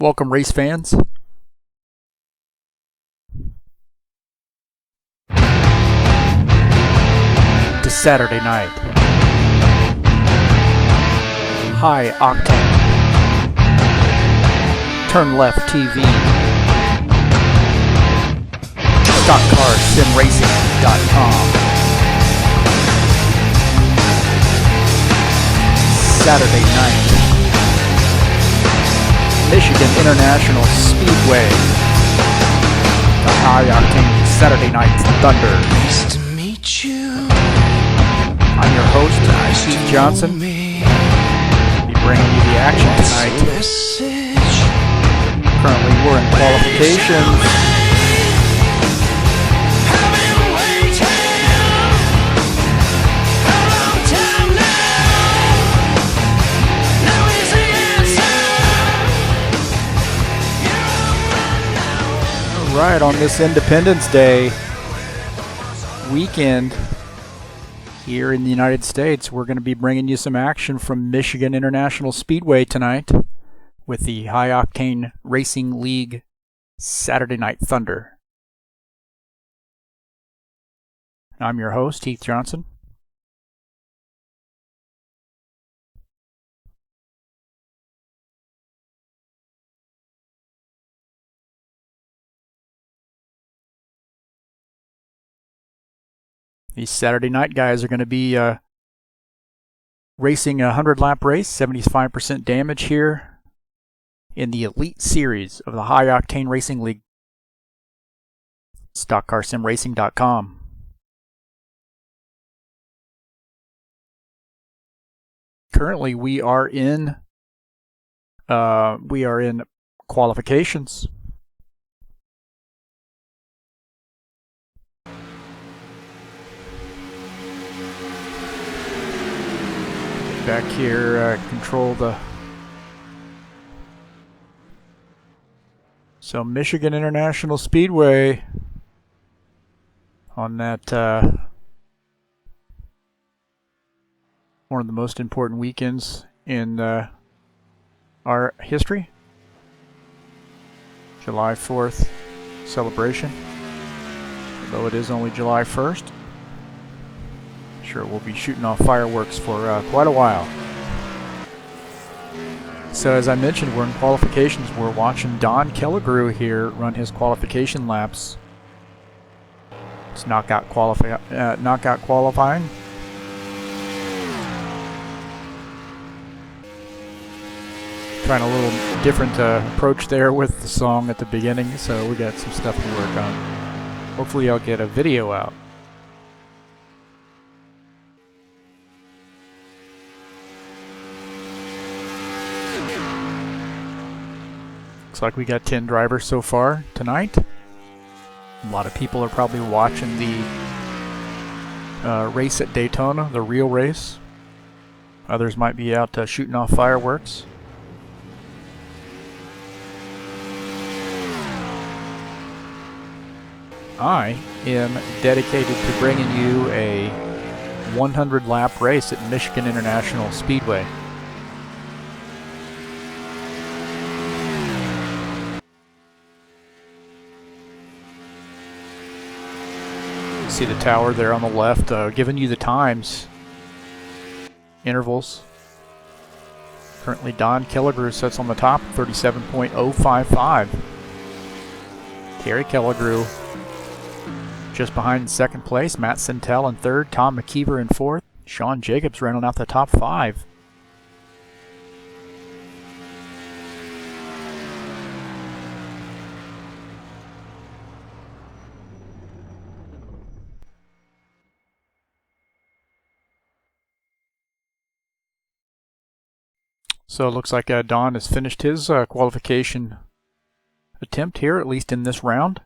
Welcome, race fans. To Saturday night. High Octane. Turn Left TV. StockCarSimRacing.com. Saturday night. Michigan International Speedway. The High Octane Saturday Night Thunder. Nice to meet you. I'm your host, Keith Johnson. I'll be bringing you the action tonight. Currently, we're in qualifications. Right, on this Independence Day weekend here in the United States, we're going to be bringing you some action from Michigan International Speedway tonight with the High Octane Racing League Saturday Night Thunder. I'm your host, Heath Johnson. These Saturday night guys are going to be racing a 100-lap race, 75% damage here in the Elite Series of the High Octane Racing League. StockCarSimRacing.com. Currently, we are in qualifications. Back here, control the... So Michigan International Speedway on that one of the most important weekends in our history. July 4th celebration, although it is only July 1st. Sure, we'll be shooting off fireworks for quite a while. So as I mentioned, we're in qualifications. We're watching Don Kelligrew here run his qualification laps. It's knockout qualifying. Trying a little different approach there with the song at the beginning, so we got some stuff to work on. Hopefully I'll get a video out. Looks like we got 10 drivers so far tonight. A lot of people are probably watching the race at Daytona, the real race. Others might be out shooting off fireworks. I am dedicated to bringing you a 100-lap race at Michigan International Speedway. See the tower there on the left, giving you the times, intervals. Currently Don Kelligrew sits on the top, 37.055. Terry Kelligrew just behind in second place, Matt Sintel in third, Tom McKeever in fourth, Sean Jacobs rounding out the top five. So it looks like Don has finished his qualification attempt here, at least in this round.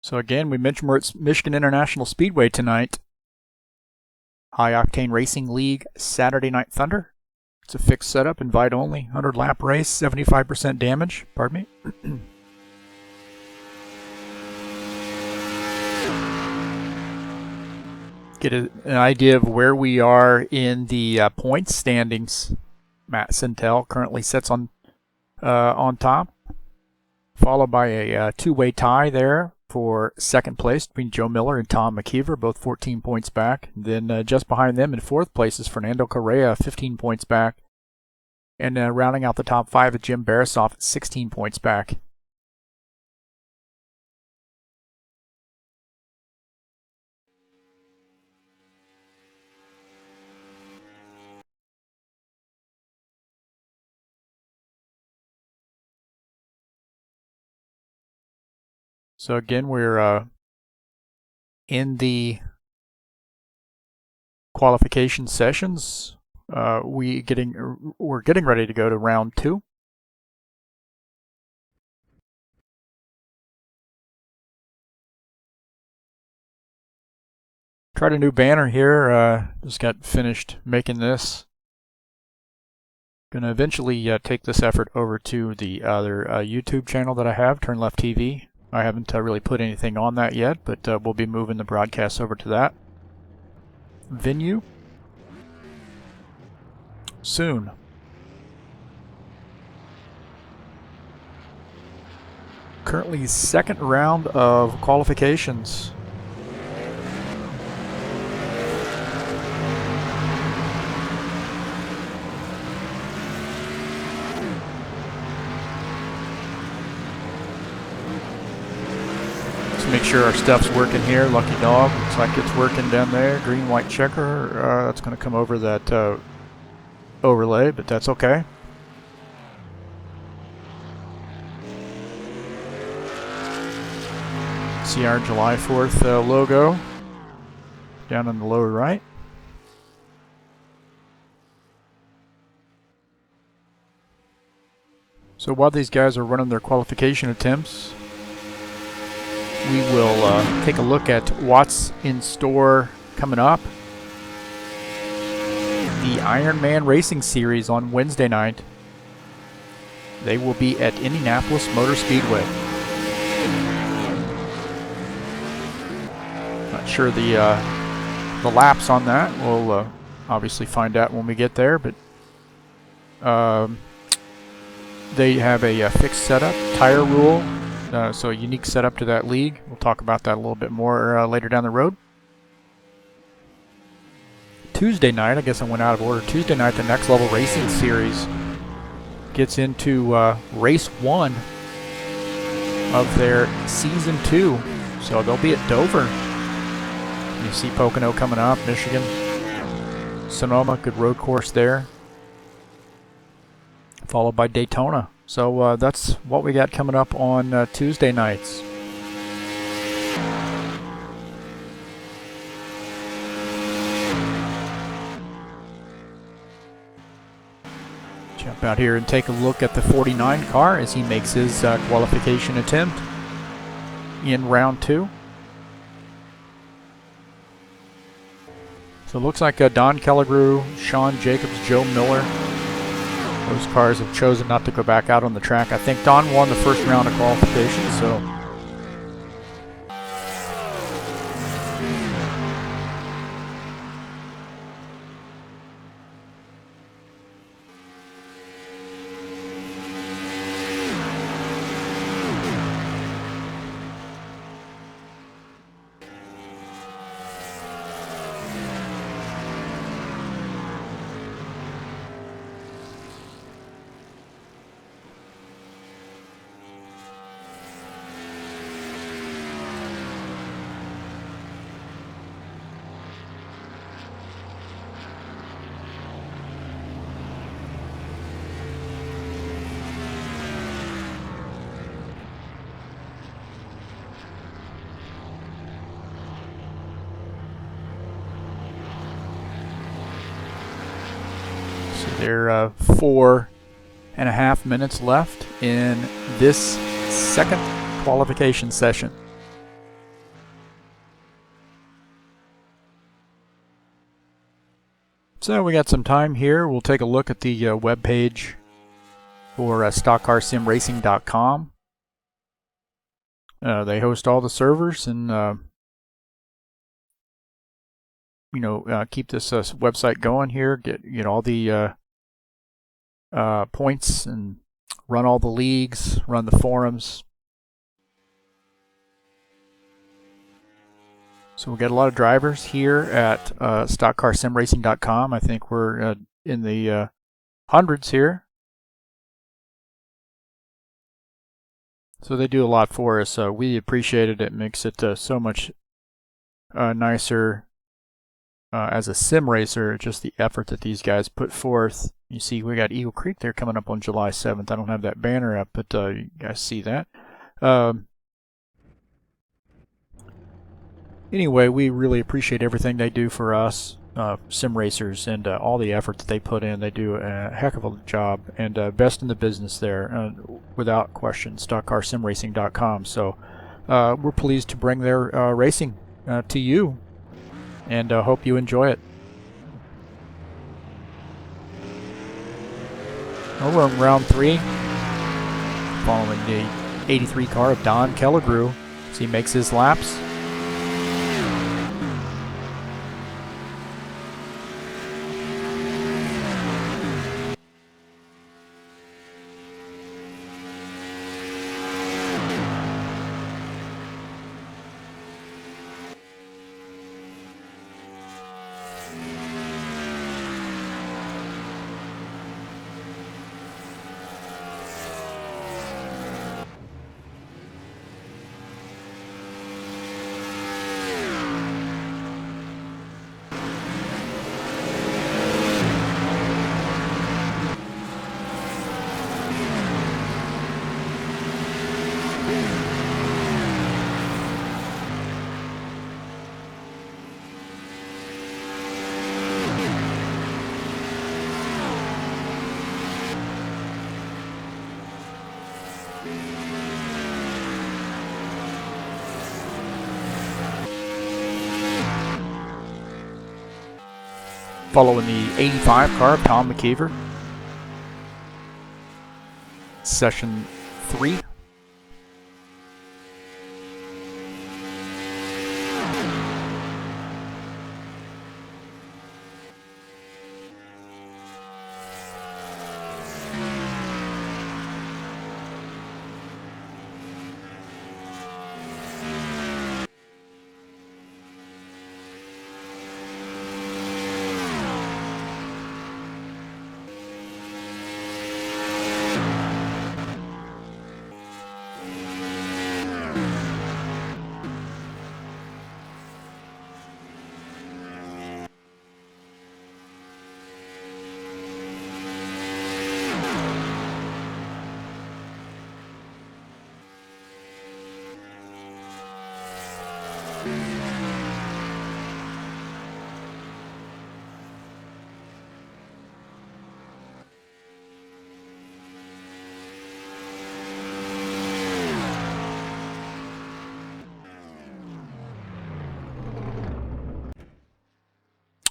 So again, we mentioned we're at Michigan International Speedway tonight. High Octane Racing League Saturday Night Thunder. It's a fixed setup, invite only, 100-lap race, 75% damage. Pardon me. get an idea of where we are in the points standings. Matt Sintel currently sits on top, followed by a two-way tie there for second place between Joe Miller and Tom McKeever, both 14 points back. Then just behind them in fourth place is Fernando Correa, 15 points back. And rounding out the top five is Jim Barasoff at 16 points back. So again, we're in the qualification sessions. We're getting ready to go to round 2. Tried a new banner here. Just got finished making this. Gonna eventually take this effort over to the other YouTube channel that I have, Turn Left TV. I haven't really put anything on that yet, but we'll be moving the broadcast over to that venue soon. Currently second round of qualifications. Make sure our stuff's working here. Lucky Dog, looks like it's working down there. Green, white checker, that's going to come over that overlay, but that's okay. See our July 4th logo down in the lower right. So while these guys are running their qualification attempts, we will take a look at what's in store coming up. The Ironman Racing Series on Wednesday night. They will be at Indianapolis Motor Speedway. Not sure the laps on that. We'll obviously find out when we get there, but they have a fixed setup, tire rule. So a unique setup to that league. We'll talk about that a little bit more later down the road. Tuesday night, I guess I went out of order. Tuesday night, the Next Level Racing Series gets into race 1 of their season 2. So they'll be at Dover. You see Pocono coming up, Michigan. Sonoma, good road course there. Followed by Daytona. So that's what we got coming up on Tuesday nights. Jump out here and take a look at the 49 car as he makes his qualification attempt in round 2. So it looks like Don Kelligrew, Sean Jacobs, Joe Miller. Those cars have chosen not to go back out on the track. I think Don won the first round of qualification, so there are 4.5 minutes left in this second qualification session. So we got some time here. We'll take a look at the web page for stockcarsimracing.com. They host all the servers, and keep this website going here, get all the points, and run all the leagues, run the forums. So we got a lot of drivers here at stockcarsimracing.com. I think we're in the hundreds here. So they do a lot for us. We appreciate it. It makes it so much nicer as a sim racer, just the effort that these guys put forth. You see, we got Eagle Creek there coming up on July 7th. I don't have that banner up, but you guys see that. Anyway, we really appreciate everything they do for us, sim racers, and all the effort that they put in. They do a heck of a job, and best in the business there, without question, stockcarsimracing.com. So we're pleased to bring their racing to you, and hope you enjoy it. Well, we're in round 3, following the 83 car of Don Kelligrew as he makes his laps. Following the 85 car of Tom McKeever. Session 3.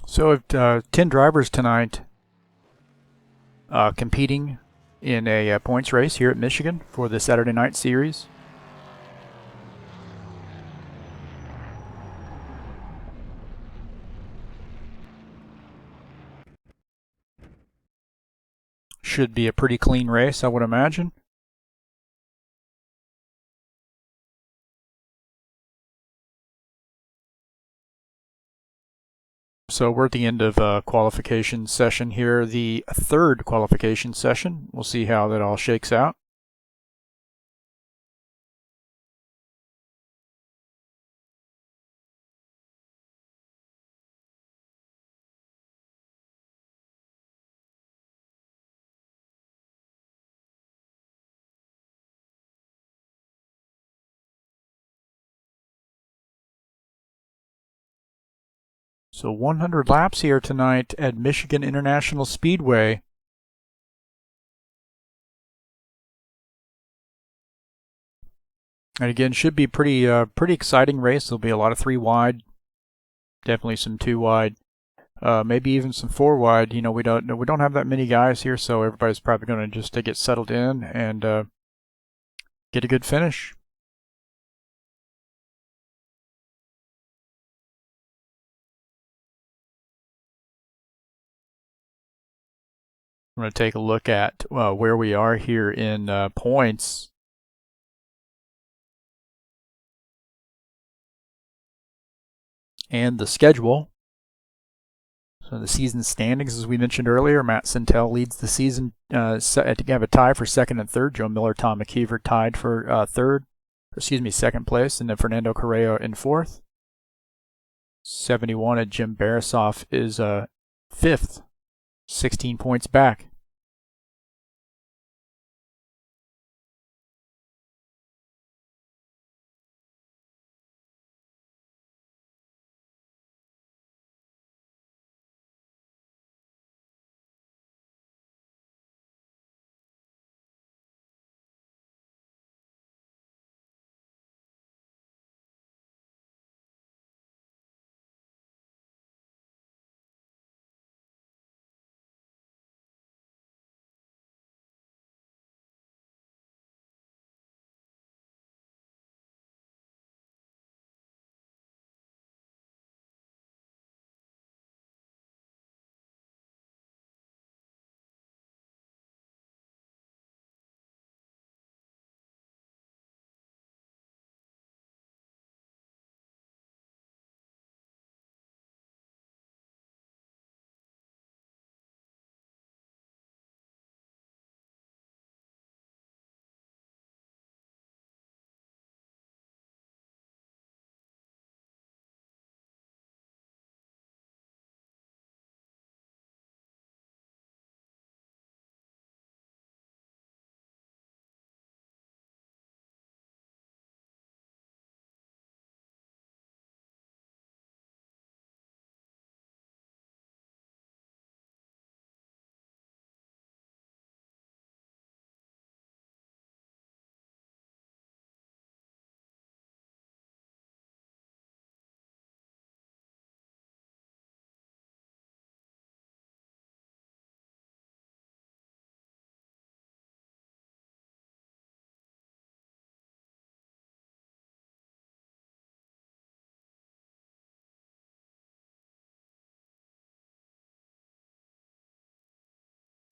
So 10 drivers tonight competing in a points race here at Michigan for the Saturday night series. Should be a pretty clean race, I would imagine. So we're at the end of qualification session here, the third qualification session. We'll see how that all shakes out. So 100 laps here tonight at Michigan International Speedway. And again, should be pretty exciting race. There'll be a lot of 3 wide, definitely some 2 wide, maybe even some 4 wide. You know, we don't have that many guys here, so everybody's probably going to just get settled in and get a good finish. I'm going to take a look at where we are here in points. And the schedule. So the season standings, as we mentioned earlier, Matt Sintel leads the season. To have a tie for second and third. Joe Miller, Tom McKeever tied for second place, and then Fernando Correa in fourth. 71 and Jim Barasoff is fifth, 16 points back.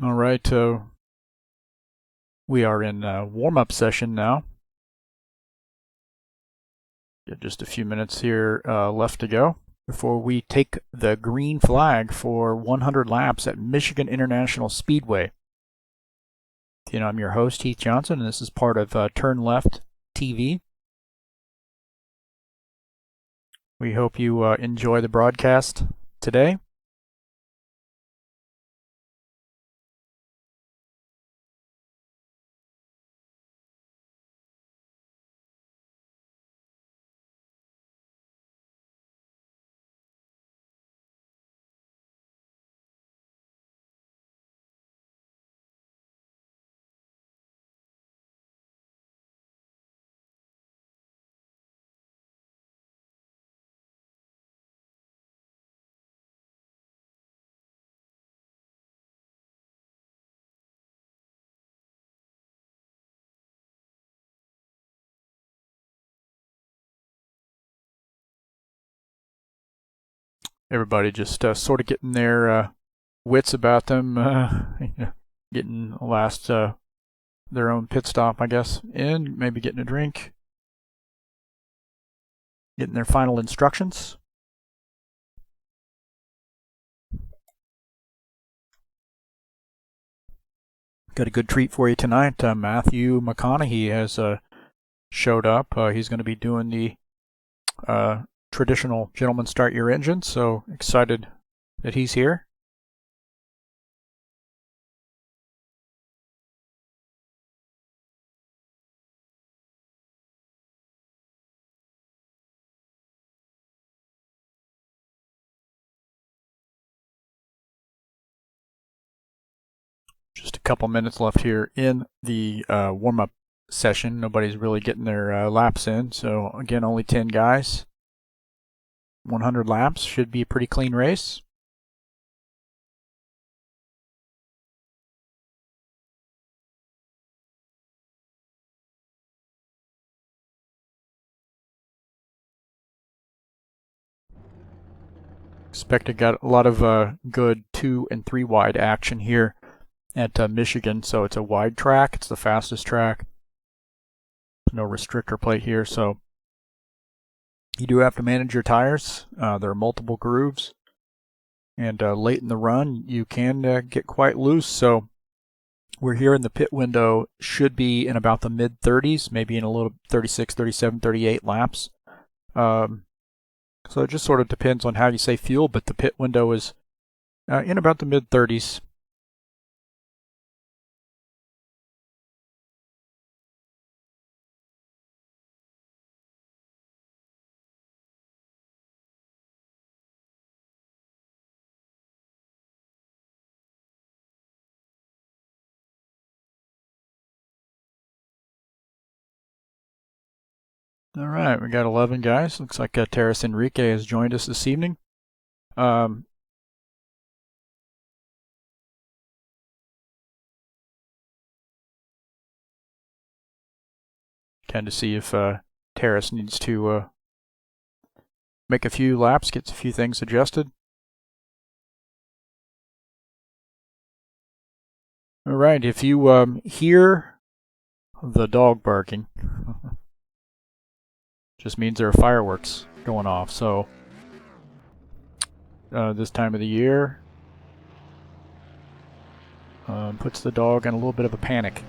All right, we are in warm-up session now. Got just a few minutes here left to go before we take the green flag for 100 laps at Michigan International Speedway. I'm your host, Heath Johnson, and this is part of Turn Left TV. We hope you enjoy the broadcast today. Everybody just sort of getting their wits about them, getting the last their own pit stop, I guess, in, maybe getting a drink, getting their final instructions. Got a good treat for you tonight. Matthew McConaughey has showed up. He's going to be doing the traditional gentleman start your engine, so excited that he's here. Just a couple minutes left here in the warm-up session. Nobody's really getting their laps in, so again, only 10 guys. 100 laps should be a pretty clean race. Expect to get a lot of good 2 and 3 wide action here at Michigan, so it's a wide track. It's the fastest track. No restrictor plate here, so you do have to manage your tires. There are multiple grooves, and late in the run you can get quite loose. So we're here in the pit window, should be in about the mid 30s, maybe in a little 36, 37, 38 laps. So it just sort of depends on how you say fuel, but the pit window is in about the mid 30s. All right, we got 11 guys. Looks like Terrace Enrique has joined us this evening. Kind of see if Terrace needs to make a few laps, get a few things adjusted. All right, if you hear the dog barking, just means there are fireworks going off. So this time of the year puts the dog in a little bit of a panic.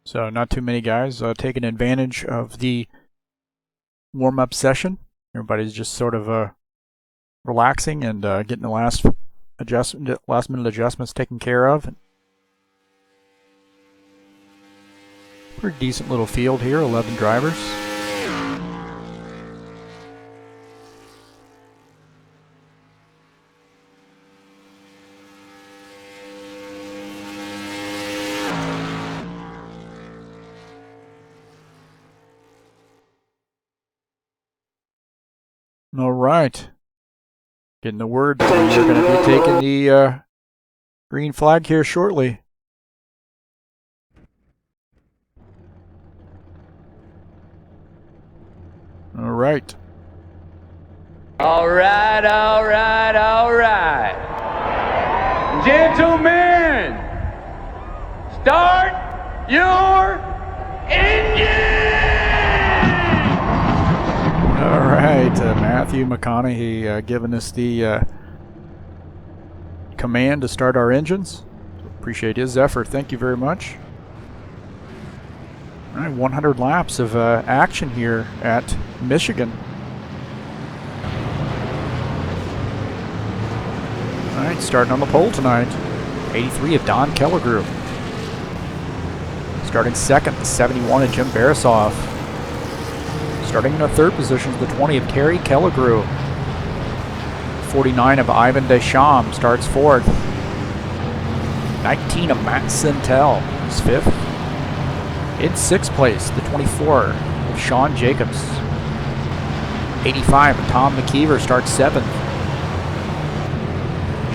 So not too many guys taking advantage of the warm-up session. Everybody's just sort of relaxing and getting the last-minute adjustments taken care of. Pretty decent little field here, 11 drivers. All right. Getting the word that we're going to be taking the green flag here shortly. All right. All right, all right, all right. Gentlemen, start your engine! All right, Matthew McConaughey giving us the command to start our engines. Appreciate his effort. Thank you very much. All right, 100 laps of action here at Michigan. All right, starting on the pole tonight, 83 of Don Kellegrew. Starting second, the 71 of Jim Barasoff. Starting in the third position is the 20 of Terry Kellegrew. 49 of Ivan Deschamps starts fourth. 19 of Matt Sintel is fifth. In sixth place, the 24 of Sean Jacobs. 85 of Tom McKeever starts seventh.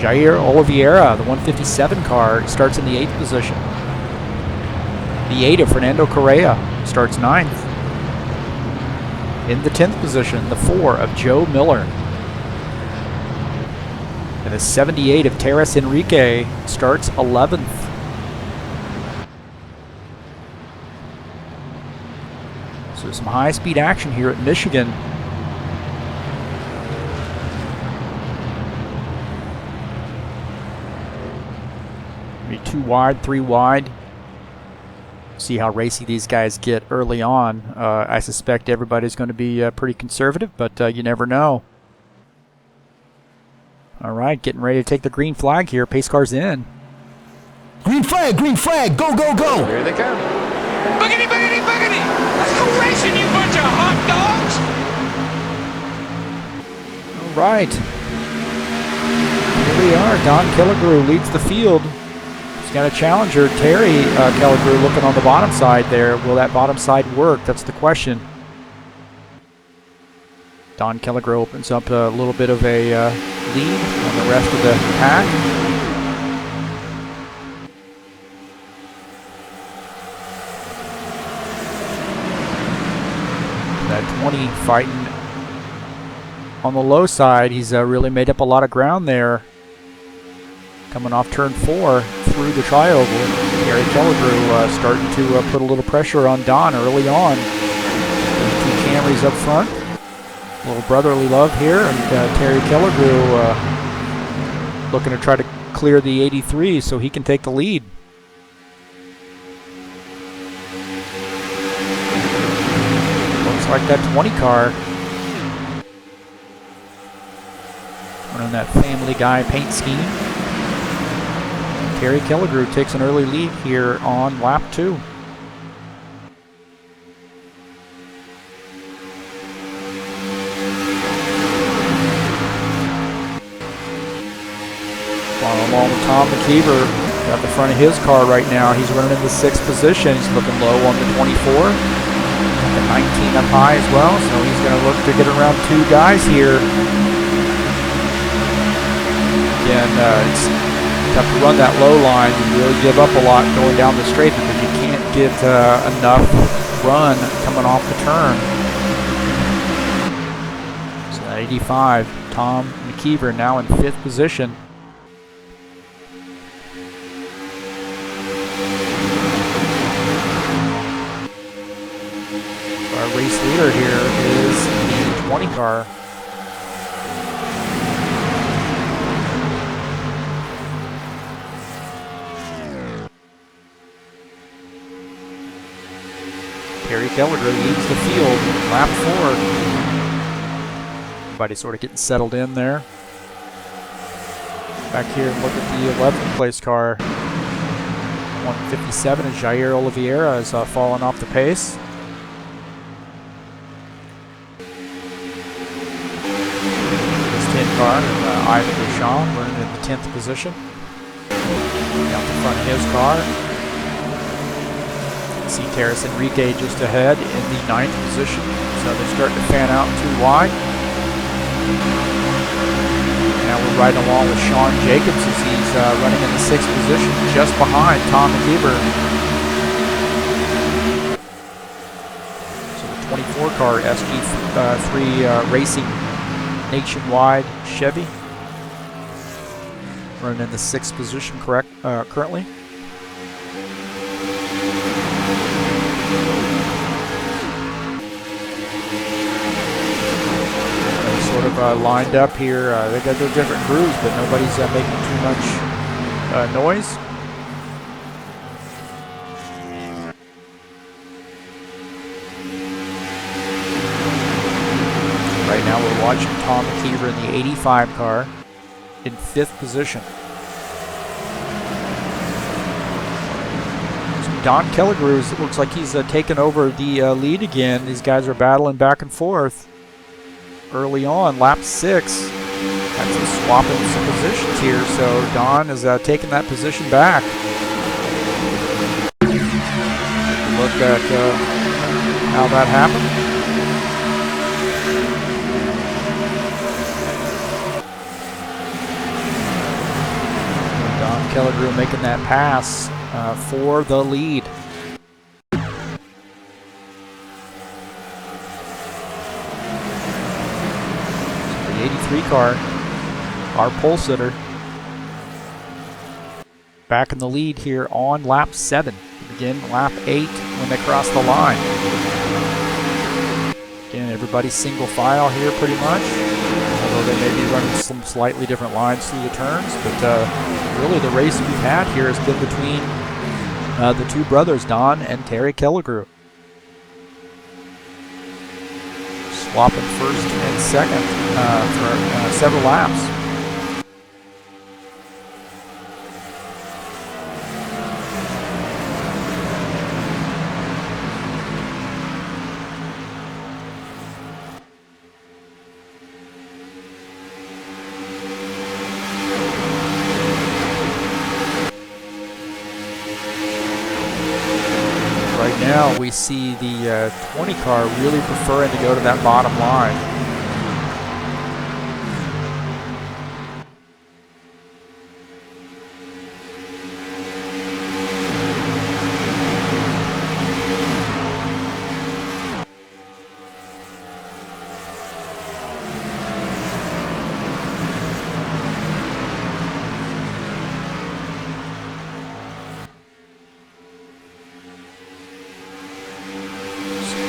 Jair Oliveira, the 157 car, starts in the 8th position. The 8 of Fernando Correa starts 9th. In the 10th position, the 4 of Joe Miller. And the 78 of Terrace Enrique starts 11th. So some high-speed action here at Michigan. Maybe 2 wide, 3 wide. See how racy these guys get early on. I suspect everybody's going to be pretty conservative, but you never know. All right, getting ready to take the green flag here. Pace car's in. Green flag, go, go, go. Here they come. Boogity, boogity, boogity! Let's go racing, you bunch of hot dogs! All right. Here we are. Don Kellegrew leads the field. got a challenger, Terry Kelligrew, looking on the bottom side there. Will that bottom side work? That's the question. Don Kelligrew opens up a little bit of a lead on the rest of the pack. That 20 fighting on the low side. He's really made up a lot of ground there. Coming off turn 4 through the trioval. Terry Kelligrew starting to put a little pressure on Don early on. There's 2 Camrys up front. A little brotherly love here, and Terry Kelligrew looking to try to clear the 83 so he can take the lead. Looks like that 20 car running that Family Guy paint scheme. Terry Kelligrew takes an early lead here on lap 2. Along with Tom McKeever at the front of his car right now. He's running in the 6th position. He's looking low on the 24. The 19 up high as well, so he's going to look to get around 2 guys here. Again, it's tough to run that low line. You really give up a lot going down the straight because you can't get enough run coming off the turn. So that 85, Tom McKeever now in 5th position. Our race leader here is the 20 car. Terry Kelligrew leads the field, lap 4. Everybody sort of getting settled in there. Back here and look at the 11th place car. 157 as Jair Oliveira has fallen off the pace. Car and Ivan Duchamp running in the 10th position. Out the front of his car. See Terrace Enrique just ahead in the 9th position. So they're starting to fan out too wide. Now we're riding along with Sean Jacobs as he's running in the 6th position just behind Tom McKeever. So the 24 car SG3 Racing Nationwide Chevy running in the 6th position currently. They're sort of lined up here. They got their different grooves, but nobody's making too much noise. Right now we're watching Tom McKeever in the 85 car in 5th position. So Don Kelligrew looks like he's taken over the lead again. These guys are battling back and forth early on, lap 6. Got some swapping some positions here, so Don is taking that position back. Look at how that happened. Kelligrew making that pass for the lead. So the 83 car, our pole sitter, back in the lead here on lap 7. Begin lap 8 when they cross the line. Again, everybody's single file here pretty much. Although they may be running some slightly different lines through the turns, but really the race we've had here has been between the 2 brothers, Don and Terry Kelligrew. Swapping 1st and 2nd for several laps. now we see the 20 car really preferring to go to that bottom line.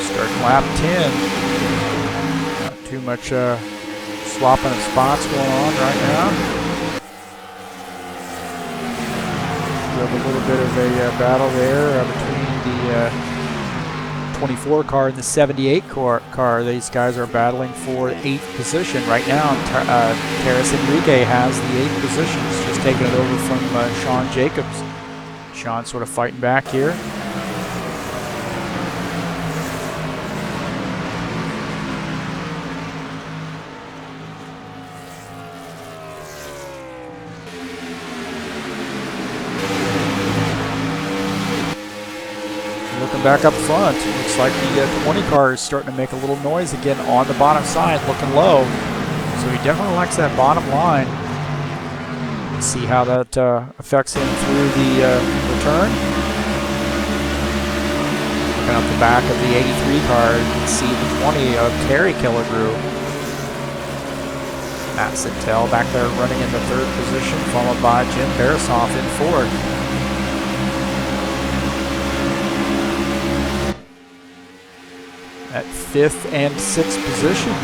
Starting lap 10. Not too much swapping of spots going on right now. We have a little bit of a battle there between the 24 car and the 78 car. These guys are battling for 8th position right now. Terrace Enrique has the 8th position. He's just taking it over from Sean Jacobs. Sean sort of fighting back here. Looking back up front, looks like the 20 car is starting to make a little noise again on the bottom side, looking low. So he definitely likes that bottom line. Let's see how that affects him through the turn. Looking up the back of the 83 car, you can see the 20 of Terry Killigrew. Matt Sintel back there running in the 3rd position, followed by Jim Barasoff in 4th. At 5th and 6th position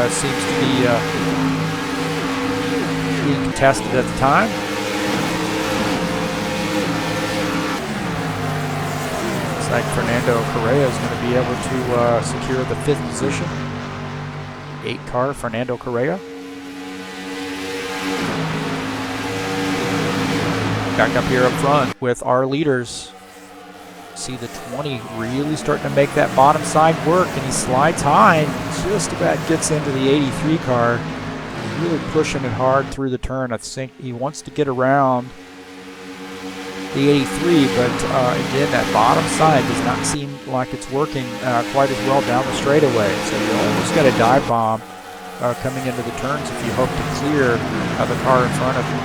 seems to be being contested at the time. Looks like Fernando Correa is going to be able to secure the 5th position. 8 car Fernando Correa. Back up here up front with our leaders. See the 20 really starting to make that bottom side work, and he slides high and just about gets into the 83 car. He's really pushing it hard through the turn. I think he wants to get around the 83, but again, that bottom side does not seem like it's working quite as well down the straightaway. So you almost got a dive bomb coming into the turns if you hope to clear the car in front of you.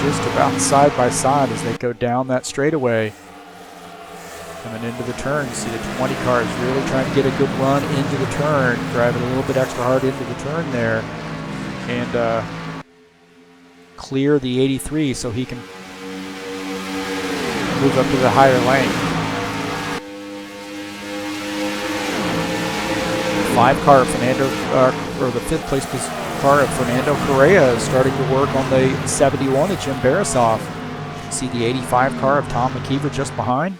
Just about side by side as they go down that straightaway. Coming into the turn, you see the 20 car is really trying to get a good run into the turn, driving a little bit extra hard into the turn there, and clear the 83 so he can move up to the higher lane. 5 car Fernando, or the 5th place car of Fernando Correa is starting to work on the 71 of Jim Barasoff. See the 85 car of Tom McKeever just behind.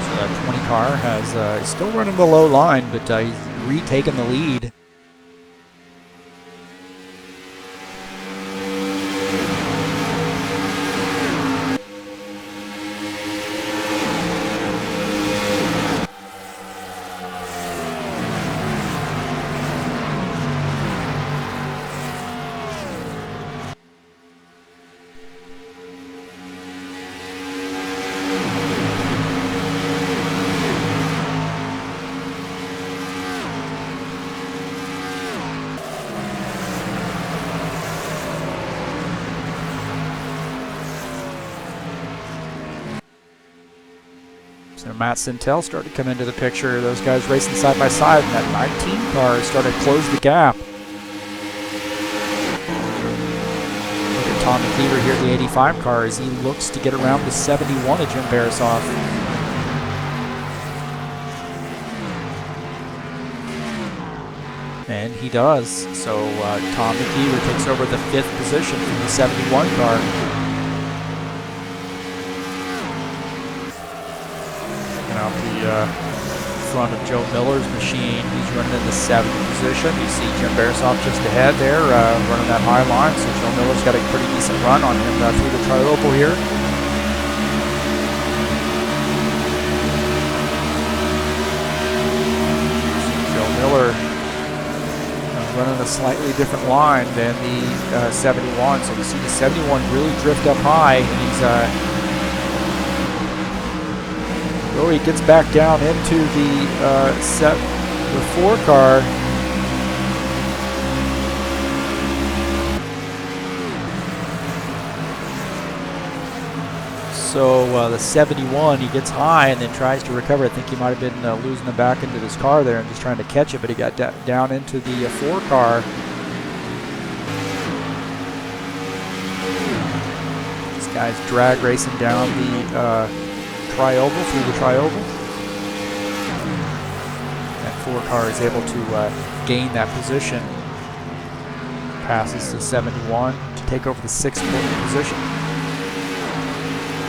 So that 20 car has is still running the low line, but he's retaken the lead. So Matt Sintel started to come into the picture. Those guys racing side by side, and that 19 car started to close the gap. Look at Tom McKeever here, the 85 car, as he looks to get around the 71 of Jim Barasoff. And he does. So Tom McKeever takes over the 5th position from the 71 car. Out the front of Joe Miller's machine. He's running in the 7th position. You see Jim Beresov just ahead there, running that high line. So Joe Miller's got a pretty decent run on him through the tri-oval here. Joe Miller running a slightly different line than the 71. So you see the 71 really drift up high, and he's he gets back down into the 4 car. So the 71, he gets high and then tries to recover. I think he might have been losing the back into his car there and just trying to catch it, but he got down into the 4 car. This guy's drag racing down the tri-oval, through the tri-oval. That 4 car is able to gain that position. Passes to 71 to take over the 6th position.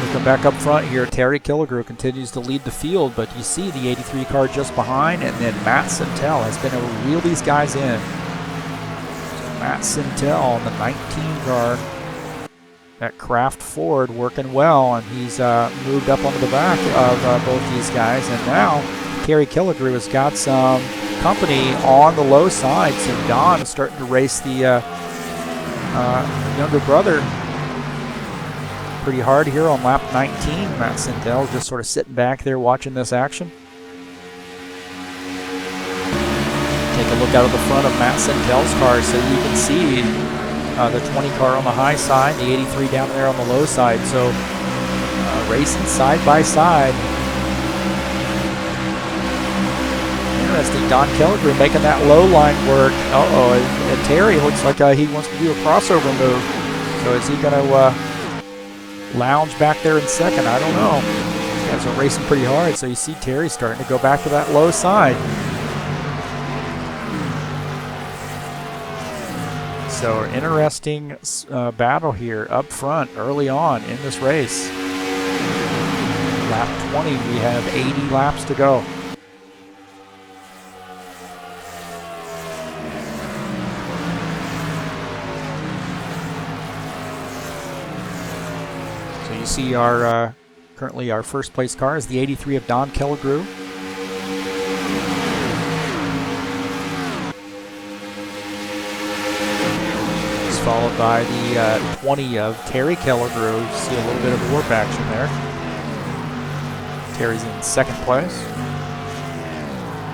We come back up front here. Terry Killigrew continues to lead the field, but you see the 83 car just behind, and then Matt Sintel has been able to reel these guys in. So Matt Sintel on the 19 car. That Kraft Ford working well, and he's moved up onto the back of both these guys. And now Terry Killigrew has got some company on the low side. So Don is starting to race the younger brother pretty hard here on lap 19. Matt Sintel just sort of sitting back there watching this action. Take a look out of the front of Matt Sintel's car so you can see the 20 car on the high side, the 83 down there on the low side. So racing side by side. Interesting. Don Killigrew making that low line work. And Terry looks like he wants to do a crossover move. So is he going to lounge back there in second? I don't know. These guys are racing pretty hard. So you see Terry starting to go back to that low side. So interesting battle here up front early on in this race. Lap 20, we have 80 laps to go. So you see our currently our first place car is the 83 of Don Killigrew. Followed by the 20 of Terry Killigrew. You see a little bit of warp action there. Terry's in second place.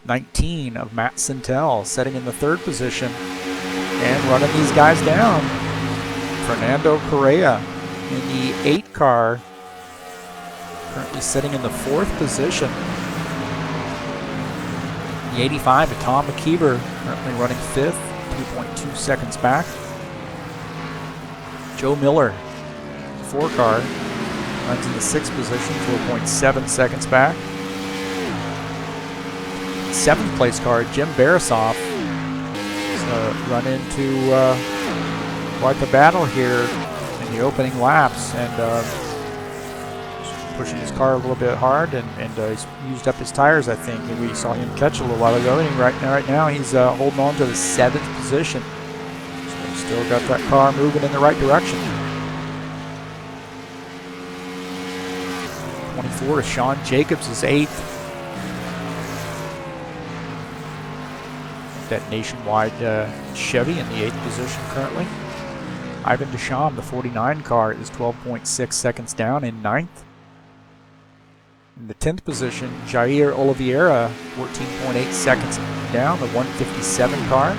19 of Matt Sintel setting in the 3rd position and running these guys down. Fernando Correa in the 8 car, currently sitting in the 4th position. The 85 of Tom McKeever, currently running 5th, 2.2 seconds back. Joe Miller, 4 car, runs in the 6th position, 4.7 seconds back. 7th place car, Jim Beresov, run into quite the battle here in the opening laps, and pushing his car a little bit hard, and he's used up his tires, I think. We saw him catch a little while ago, and right now he's holding on to the 7th position. Still got that car moving in the right direction. 24 is Sean Jacobs is 8th. That Nationwide Chevy in the 8th position currently. Ivan Deschamps, the 49 car, is 12.6 seconds down in 9th. In the 10th position, Jair Oliveira, 14.8 seconds down, the 157 car.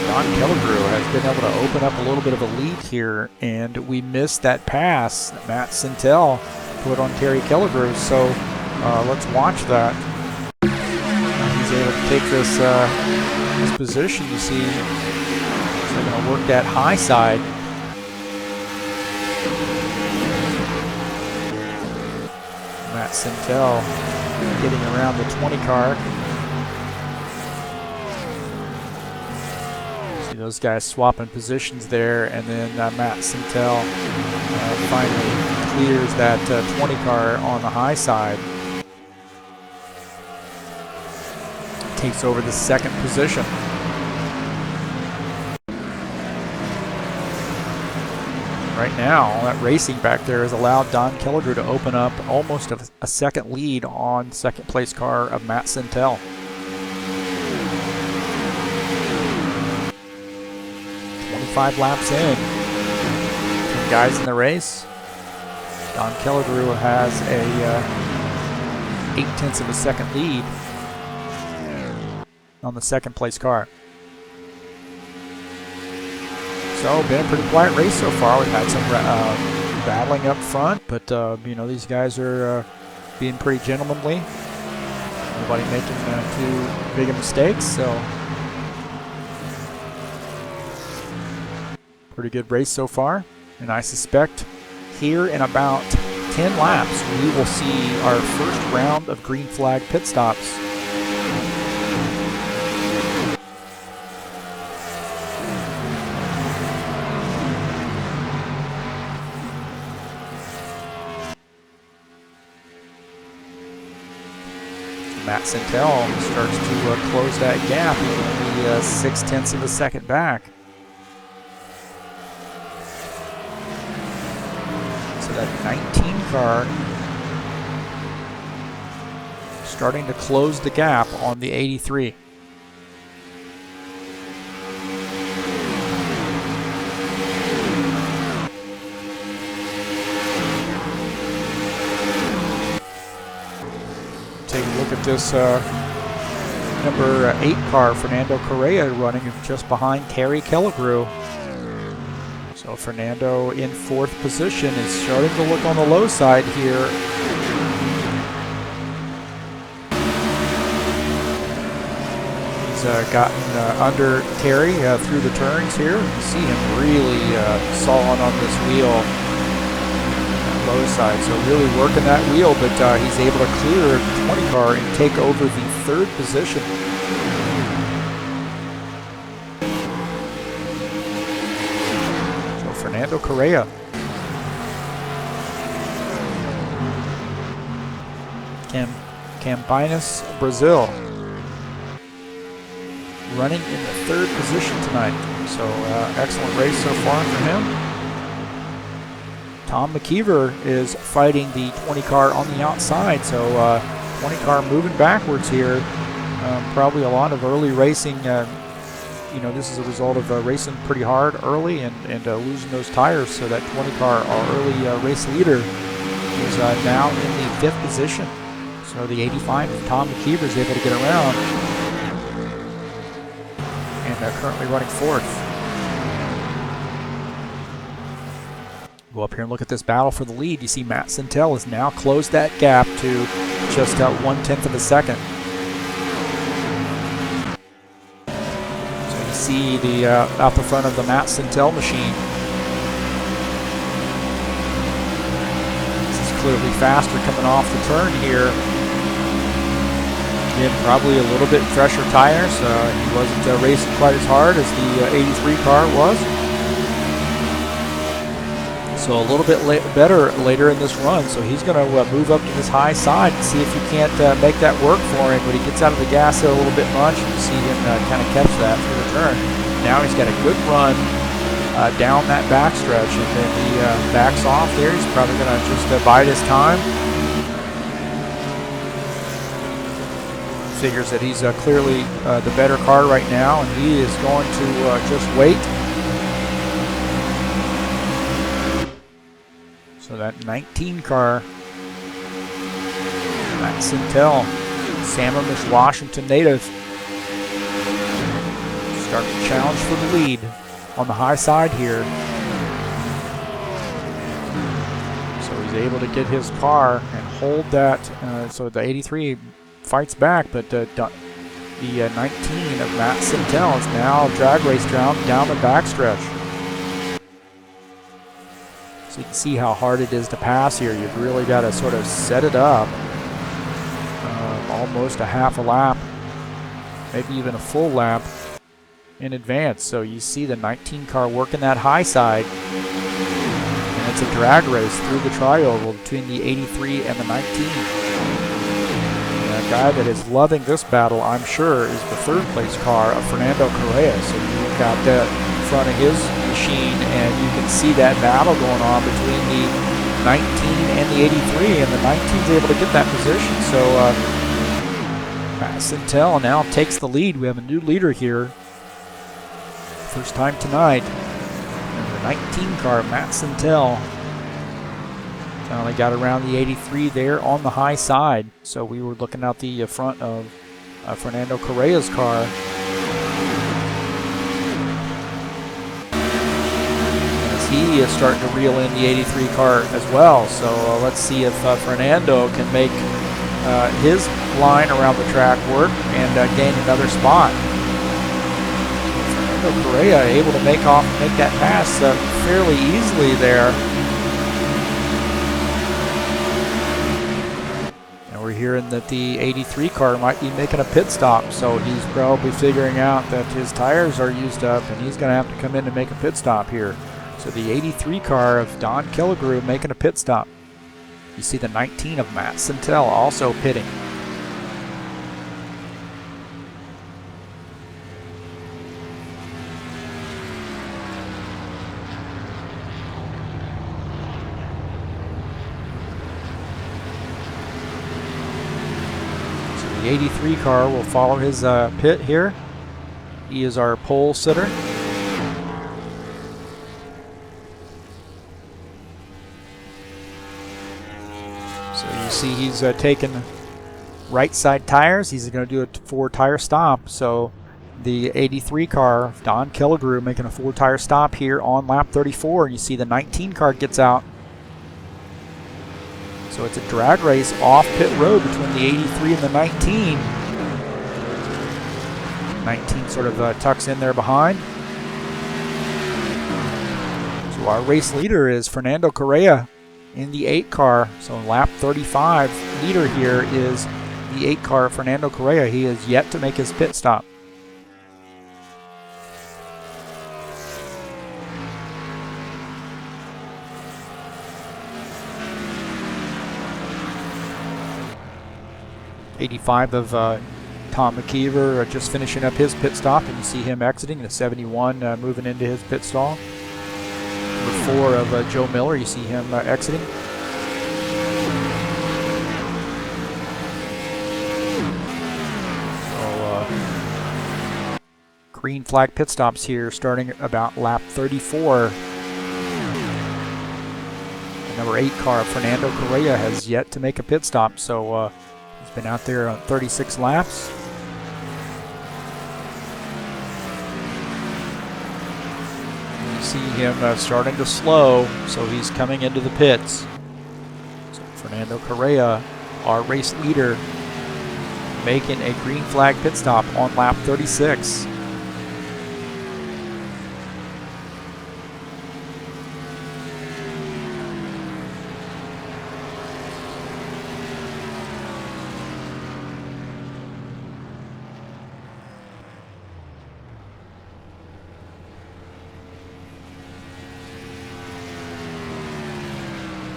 Don Killigrew has been able to open up a little bit of a lead here, and we missed that pass that Matt Sintel put on Terry Killigrew, so let's watch that. He's able to take this position. You see, he's going to work that high side. Matt Sintel getting around the 20 car. Those guys swapping positions there, and then Matt Sintel finally clears that 20 car on the high side. Takes over the second position. Right now, all that racing back there has allowed Don Killigrew to open up almost a second lead on second place car of Matt Sintel. 25 laps in. 10 guys in the race. Don Killigrew has a 0.8 of a second lead on the second place car. So, been a pretty quiet race so far. We've had some battling up front, but you know, these guys are being pretty gentlemanly. Nobody making too big of mistakes, so pretty good race so far. And I suspect here in about 10 laps, we will see our first round of green flag pit stops. Matt Sintel starts to close that gap, only 0.6 of a second back. So that 19 car starting to close the gap on the 83. Take a look at this number 8 car, Fernando Correa, running just behind Terry Killigrew. So Fernando in 4th position is starting to look on the low side here. He's gotten under Terry through the turns here. You see him really sawing on this wheel. Low side, so really working that wheel, but he's able to clear the 20 car and take over the 3rd position. So Fernando Correa. Campinas, Brazil. Running in the 3rd position tonight. So excellent race so far for him. Tom McKeever is fighting the 20 car on the outside, so 20 car moving backwards here. Probably a lot of early racing. You know, this is a result of racing pretty hard early and losing those tires. So that 20 car, our early race leader, is now in the 5th position. So the 85 of Tom McKeever is able to get around and currently running 4th. Go up here and look at this battle for the lead. You see Matt Sintel has now closed that gap to just 1/10 of a second. So you see the out the front of the Matt Sintel machine. This is clearly faster coming off the turn here. Again, probably a little bit fresher tires. He wasn't racing quite as hard as the 83 car was. So a little bit better later in this run. So he's going to move up to this high side and see if he can't make that work for him. But he gets out of the gas a little bit much. You see him kind of catch that through the turn. Now he's got a good run down that backstretch, and then he backs off there. He's probably going to just bide his time. Figures that he's clearly the better car right now, and he is going to just wait. So that 19 car, Matt Sintel, Sammamish, Washington native, starting to challenge for the lead on the high side here. So he's able to get his car and hold that. So the 83 fights back, but the 19 of Matt Sintel is now drag race down the backstretch. So you can see how hard it is to pass here. You've really got to sort of set it up almost a half a lap, maybe even a full lap in advance. So you see the 19 car working that high side. And And it's a drag race through the tri-oval between the 83 and the 19. And a guy that is loving this battle, I'm sure, is the third place car of Fernando Correa. So you look out there in front of his machine and you can see that battle going on between the 19 and the 83, and the 19's able to get that position. So Matt Sintel now takes the lead. We have a new leader here. First time tonight. And the 19 car, Matt Sintel, finally got around the 83 there on the high side. So we were looking out the front of Fernando Correa's car. He is starting to reel in the 83 car as well. So let's see if Fernando can make his line around the track work and gain another spot. Fernando Correa able to make that pass fairly easily there. And we're hearing that the 83 car might be making a pit stop, so he's probably figuring out that his tires are used up and he's going to have to come in and make a pit stop here. So the 83 car of Don Killigrew making a pit stop. You see the 19 of Matt Sintel also pitting. So the 83 car will follow his pit here. He is our pole sitter. So you see he's taking right side tires. He's going to do a 4-tire stop. So the 83 car, Don Killigrew, making a 4-tire stop here on lap 34. You see the 19 car gets out. So it's a drag race off pit road between the 83 and the 19. 19 sort of tucks in there behind. So our race leader is Fernando Correa in the 8 car. So in lap 35, leader here is the 8 car, Fernando Correa. He has yet to make his pit stop. '85 of Tom McKeever just finishing up his pit stop, and you see him exiting. The 71 moving into his pit stall. Number 4 of Joe Miller, you see him exiting. So green flag pit stops here starting about lap 34. The number 8 car, Fernando Correa, has yet to make a pit stop, so he's been out there on 36 laps. See him starting to slow, so he's coming into the pits. So Fernando Correa, our race leader, making a green flag pit stop on lap 36.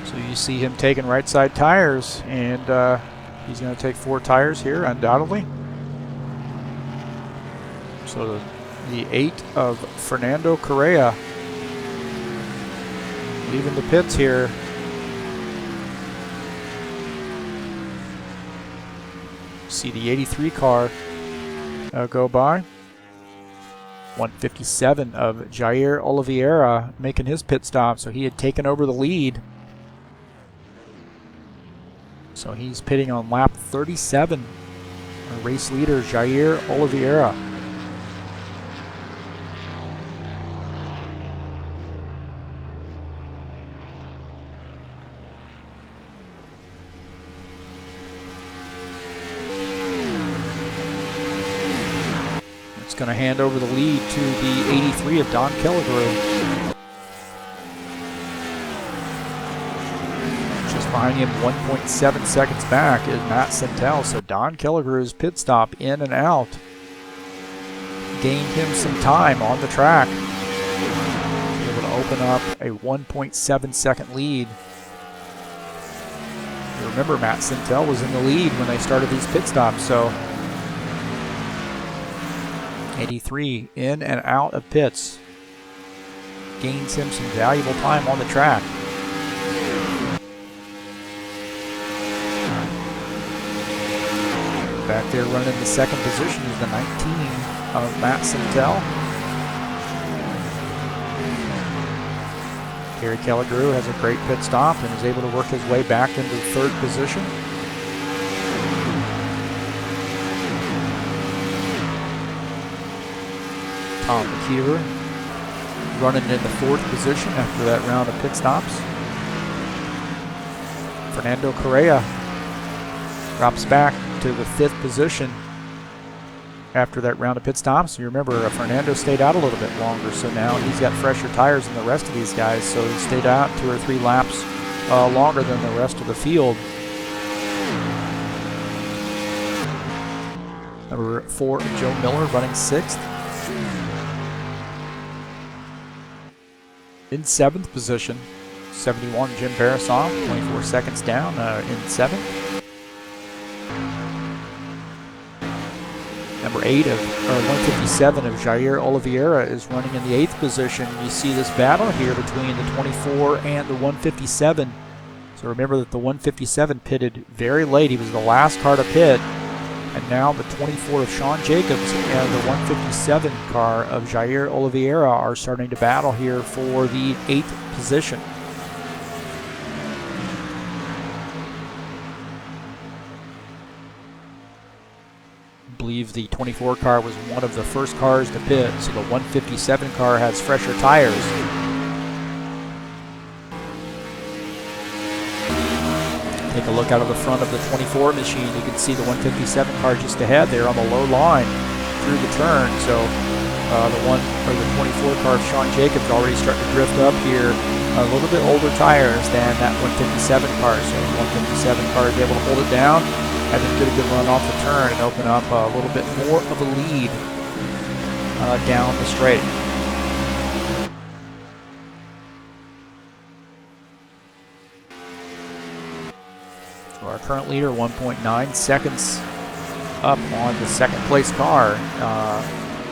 So you see him taking right side tires, and he's going to take 4 tires here, undoubtedly. So the 8 of Fernando Correa leaving the pits here. See the 83 car go by. 157 of Jair Oliveira making his pit stop, so he had taken over the lead. So he's pitting on lap 37. Our race leader, Jair Oliveira. It's going to hand over the lead to the 83 of Don Killigrew. Behind him, 1.7 seconds back, is Matt Sintel. So Don Killigrew's pit stop in and out gained him some time on the track. Able to open up a 1.7 second lead. You remember Matt Sintel was in the lead when they started these pit stops, so 83 in and out of pits gains him some valuable time on the track. Back there running in the second position is the 19 of Matt Sintel. Terry Kelligrew has a great pit stop and is able to work his way back into the third position. Tom McKeever running in the fourth position after that round of pit stops. Fernando Correa drops back to the fifth position after that round of pit stops. You remember Fernando stayed out a little bit longer, so now he's got fresher tires than the rest of these guys, so he stayed out 2 or 3 laps longer than the rest of the field. Number 4, Joe Miller running 6th. In 7th position, 71 Jim Barasoff, 24 seconds down in 7th. Number 157 of Jair Oliveira is running in the 8th position. You see this battle here between the 24 and the 157. So remember that the 157 pitted very late. He was the last car to pit. And now the 24 of Sean Jacobs and the 157 car of Jair Oliveira are starting to battle here for the 8th position. I believe the 24 car was one of the first cars to pit, so the 157 car has fresher tires. Take a look out of the front of the 24 machine. You can see the 157 car just ahead there on the low line through the turn. So the 24 car of Sean Jacobs already starting to drift up here. A little bit older tires than that 157 car. So the 157 car is able to hold it down and then get a good run off the turn and open up a little bit more of a lead down the straight. So our current leader, 1.9 seconds up on the second place car,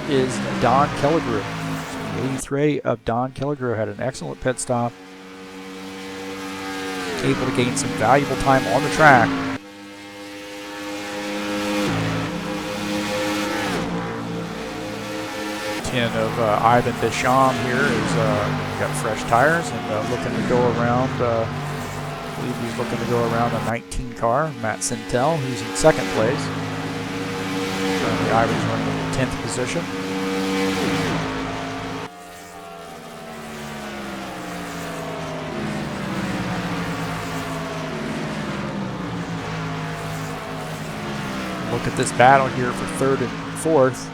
is Don Kelligrew. So the 83 of Don Kelligrew had an excellent pit stop, able to gain some valuable time on the track. 10 of Ivan Deschamps here is got fresh tires and looking to go around. I believe he's looking to go around the 19 car, Matt Sintel, who's in second place. Currently, Ivan's running in the 10th position. Look at this battle here for third and fourth.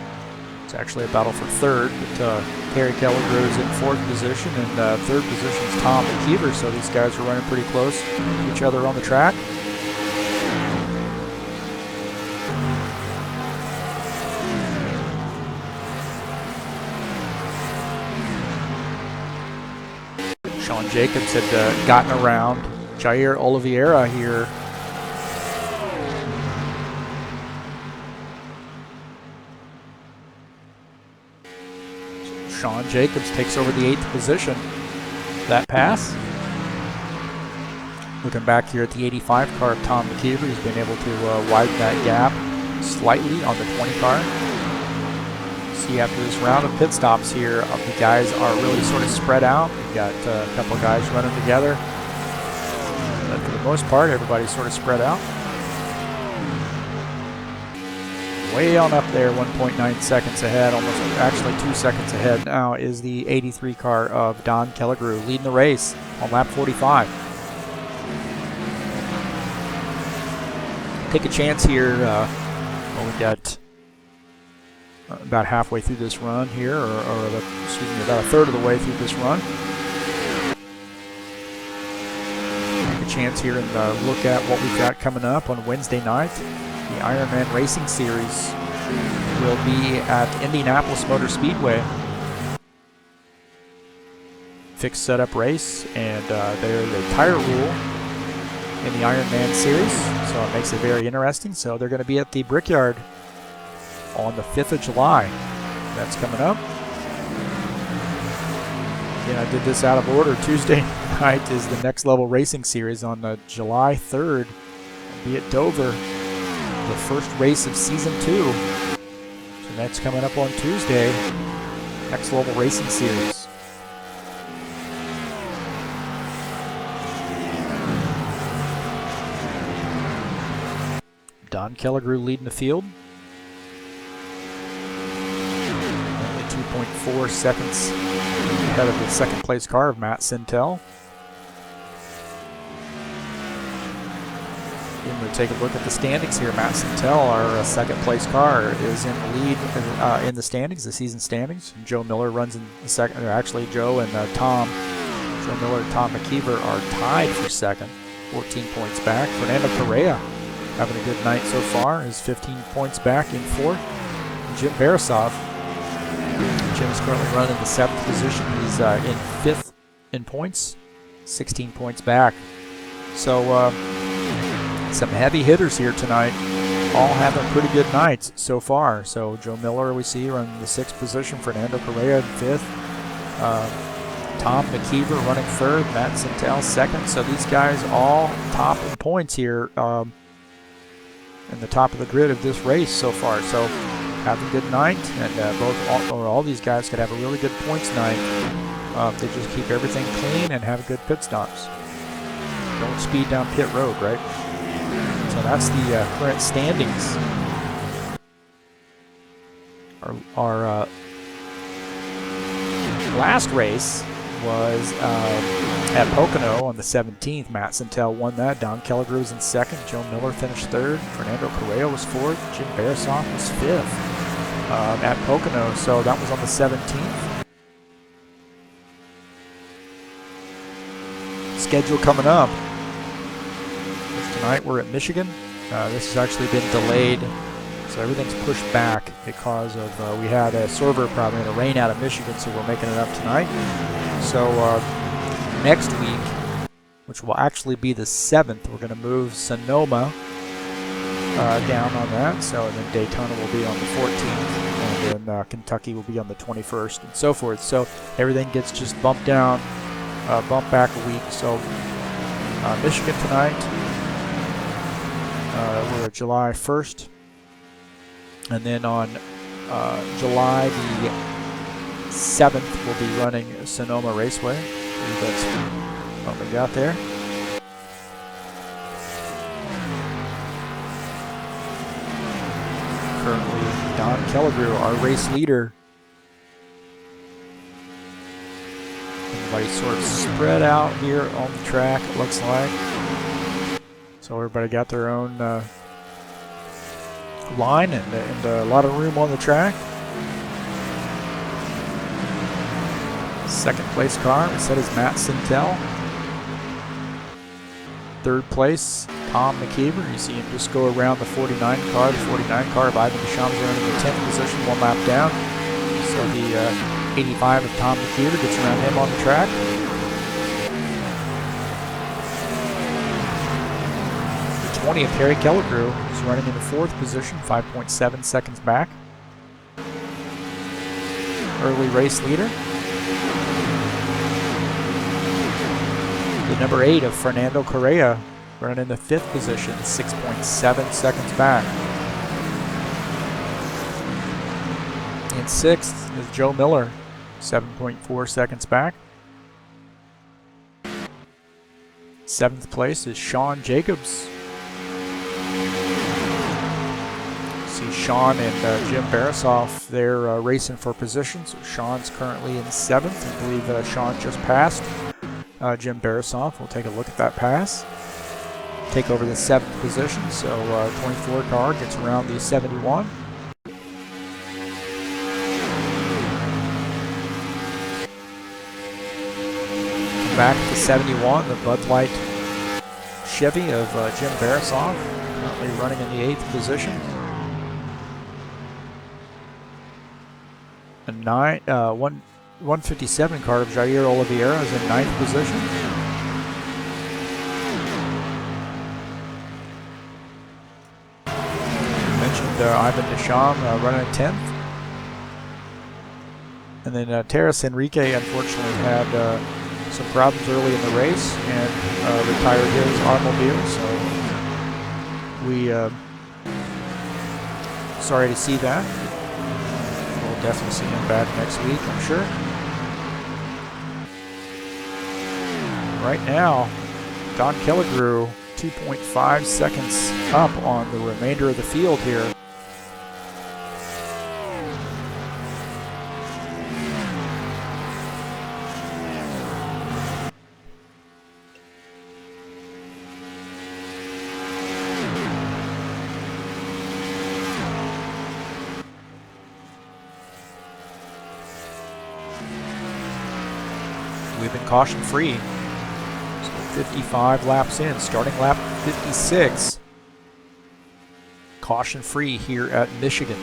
It's actually a battle for third, but Terry Kelligrew is in fourth position, and third position is Tom McKeever, so these guys are running pretty close to each other on the track. Sean Jacobs had gotten around Jair Oliveira here. Sean Jacobs takes over the 8th position. That pass. Looking back here at the 85 car of Tom McKeever, he's been able to widen that gap slightly on the 20 car. See, after this round of pit stops here, the guys are really sort of spread out. We've got a couple of guys running together. But for the most part, everybody's sort of spread out. Way on up there, 1.9 seconds ahead, almost actually 2 seconds ahead now is the 83 car of Don Kelligrew, leading the race on lap 45. Take a chance here. We've got about halfway through this run here, excuse me, about a third of the way through this run. Take a chance here and look at what we've got coming up on Wednesday night. The Ironman Racing Series will be at Indianapolis Motor Speedway. fixed setup race, and there's a tire rule in the Ironman series, so it makes it very interesting. So they're going to be at the Brickyard on the 5th of July. That's coming up. Again, I did this out of order. Tuesday night is the Next Level Racing Series on July 3rd. It'll be at Dover, the first race of Season 2. So that's coming up on Tuesday, Next Level Racing Series. Don Kelligrew leading the field. Only 2.4 seconds ahead of the second place car of Matt Sintel. We're going to take a look at the standings here. Matt Sintel, our second place car, is in the lead in the standings, the season standings. Joe Miller runs in the second. Or actually, Joe and Joe Miller and Tom McKeever are tied for second, 14 points back. Fernando Correa, having a good night so far, is 15 points back in fourth. Jim Barasov. Jim's currently running the 7th position. He's in 5th in points, 16 points back. So some heavy hitters here tonight, all having pretty good nights so far. So Joe Miller, we see, running the 6th position. Fernando Correa in 5th. Tom McKeever running 3rd. Matt Sintel 2nd. So these guys all top in points here. In the top of the grid of this race so far. So having a good night, and all these guys could have a really good points night. They just keep everything clean and have good pit stops. Don't speed down pit road, right? So that's the current standings. Our last race was at Pocono on the 17th. Matt Sintel won that. Don Kelligrew was in 2nd. Joe Miller finished 3rd. Fernando Correa was 4th. Jim Barasov was 5th at Pocono. So that was on the 17th. Schedule coming up. Tonight we're at Michigan. This has actually been delayed, so everything's pushed back because of we had a server problem and a rain out of Michigan, so we're making it up tonight. So next week, which will actually be the 7th, we're going to move Sonoma down on that. So then Daytona will be on the 14th, and then Kentucky will be on the 21st, and so forth. So everything gets just bumped down, bumped back a week. So Michigan tonight, we're at July 1st, and then on July the 7th, we'll be running Sonoma Raceway. That's what we got there. Currently, Don Kelligrew, our race leader. Everybody's sort of spread out here on the track, it looks like. So everybody got their own line and a lot of room on the track. Second place car, we said, is Matt Sintel. 3rd place, Tom McKeever. You see him just go around the 49 car. The 49 car of Ivan Deschamps running the 10th position, 1 lap down. So the 85 of Tom McKeever gets around him on the track. The 20 of Terry Kelligrew is running in the 4th position, 5.7 seconds back. Early race leader. The number 8 of Fernando Correa running in the 5th position, 6.7 seconds back. In 6th is Joe Miller, 7.4 seconds back. 7th place is Sean Jacobs. See Sean and Jim Barasov, they're racing for positions. Sean's currently in 7th. I believe Sean just passed Jim Barasov. We'll take a look at that pass. Take over the 7th position, so 24 car gets around the 71. Come back to 71, the Bud Light Chevy of Jim Barasov, currently running in the 8th position. A 157 car of Jair Oliveira is in 9th position. I mentioned Ivan Deschamps running 10th. And then Terrace Enrique unfortunately had some problems early in the race and retired his automobile. So we sorry to see that. We'll definitely see him back next week, I'm sure. Right now, Don Killigrew 2.5 seconds up on the remainder of the field here. We've been caution free. So 55 laps in, starting lap 56. Caution free here at Michigan.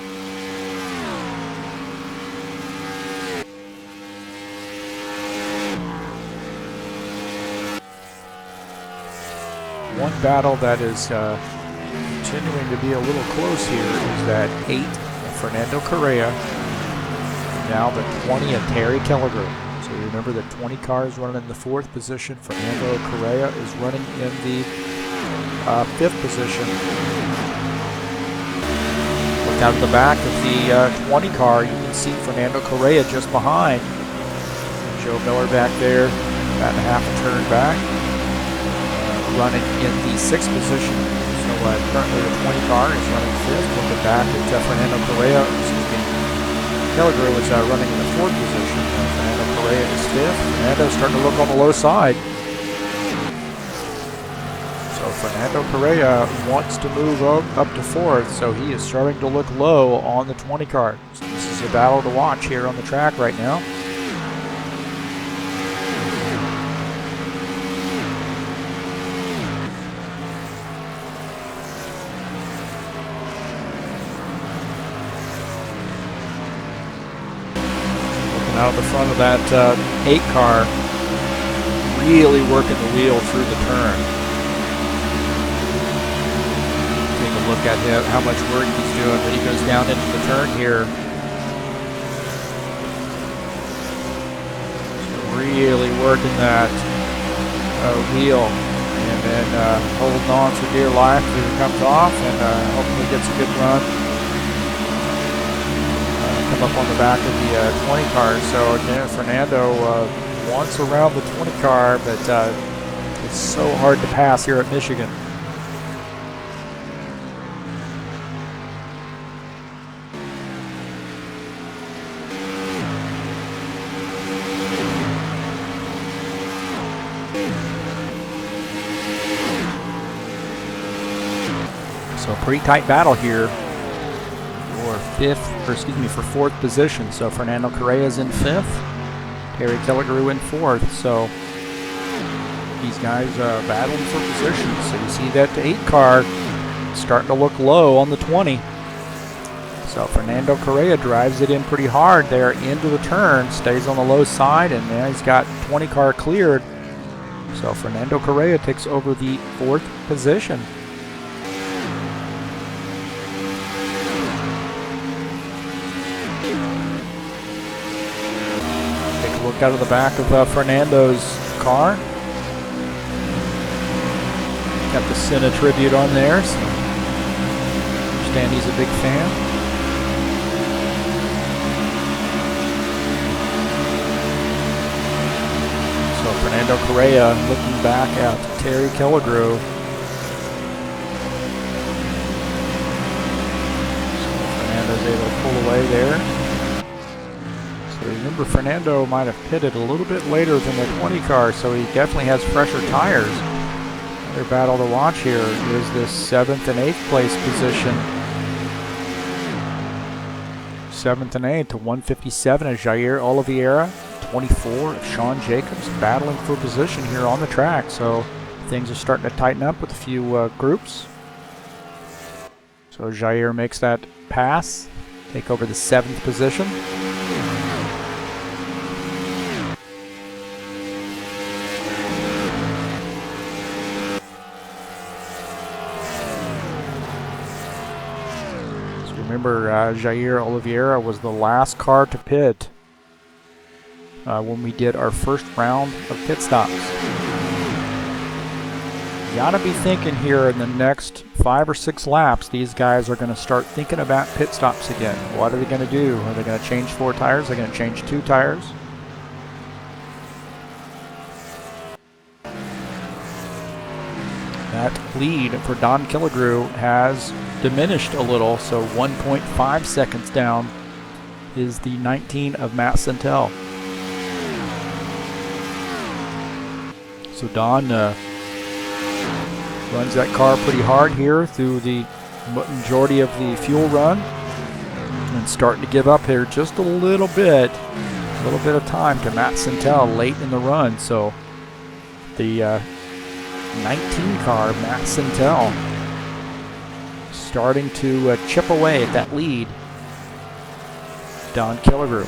One battle that is continuing to be a little close here is that 8 of Fernando Correa. Now the 20 of Terry Killigrew. So remember the 20 car is running in the 4th position. Fernando Correa is running in the 5th position. Look out at the back of the 20 car. You can see Fernando Correa just behind. Joe Miller back there, about a half a turn back. Running in the 6th position. So currently the 20 car is running 5th. Looking back at Fernando Correa, Killigrew is running in the 4th position. Fernando Correa is 5th. Fernando's starting to look on the low side. So Fernando Correa wants to move up to 4th, so he is starting to look low on the 20 car. So this is a battle to watch here on the track right now. Out the front of that 8 car, really working the wheel through the turn. Take a look at him, how much work he's doing when he goes down into the turn here. Really working that wheel, and then holding on for dear life as it comes off, and hopefully gets a good run. Come up on the back of the 20 car. So again, Fernando wants around the 20 car, but it's so hard to pass here at Michigan. So pretty tight battle here. For 4th position. So Fernando Correa is in 5th, Terry Killigrew in 4th. So these guys battling for position. So you see that the 8 car starting to look low on the 20. So Fernando Correa drives it in pretty hard there into the turn, stays on the low side, and now he's got 20 car cleared. So Fernando Correa takes over the 4th position. Look out of the back of Fernando's car. Got the Senna tribute on there, so I understand he's a big fan. So Fernando Correa looking back at Terry Killigrew. So Fernando's able to pull away there. Remember, Fernando might have pitted a little bit later than the 20 car, so he definitely has fresher tires. Another battle to watch here is this 7th and 8th place position. 7th and 8th to 157 of Jair Oliveira, 24 of Sean Jacobs, battling for position here on the track. So things are starting to tighten up with a few groups. So Jair makes that pass, take over the 7th position. Remember, Jair Oliveira was the last car to pit when we did our first round of pit stops. You gotta be thinking here in the next 5 or 6 laps, these guys are going to start thinking about pit stops again. What are they going to do? Are they going to change 4 tires? Are they going to change 2 tires? That lead for Don Killigrew has diminished a little, so 1.5 seconds down is the 19 of Matt Santel. So Don runs that car pretty hard here through the majority of the fuel run, and starting to give up here just a little bit of time to Matt Santel late in the run. So the 19 car, Matt Santel, starting to chip away at that lead. Don Killigrew.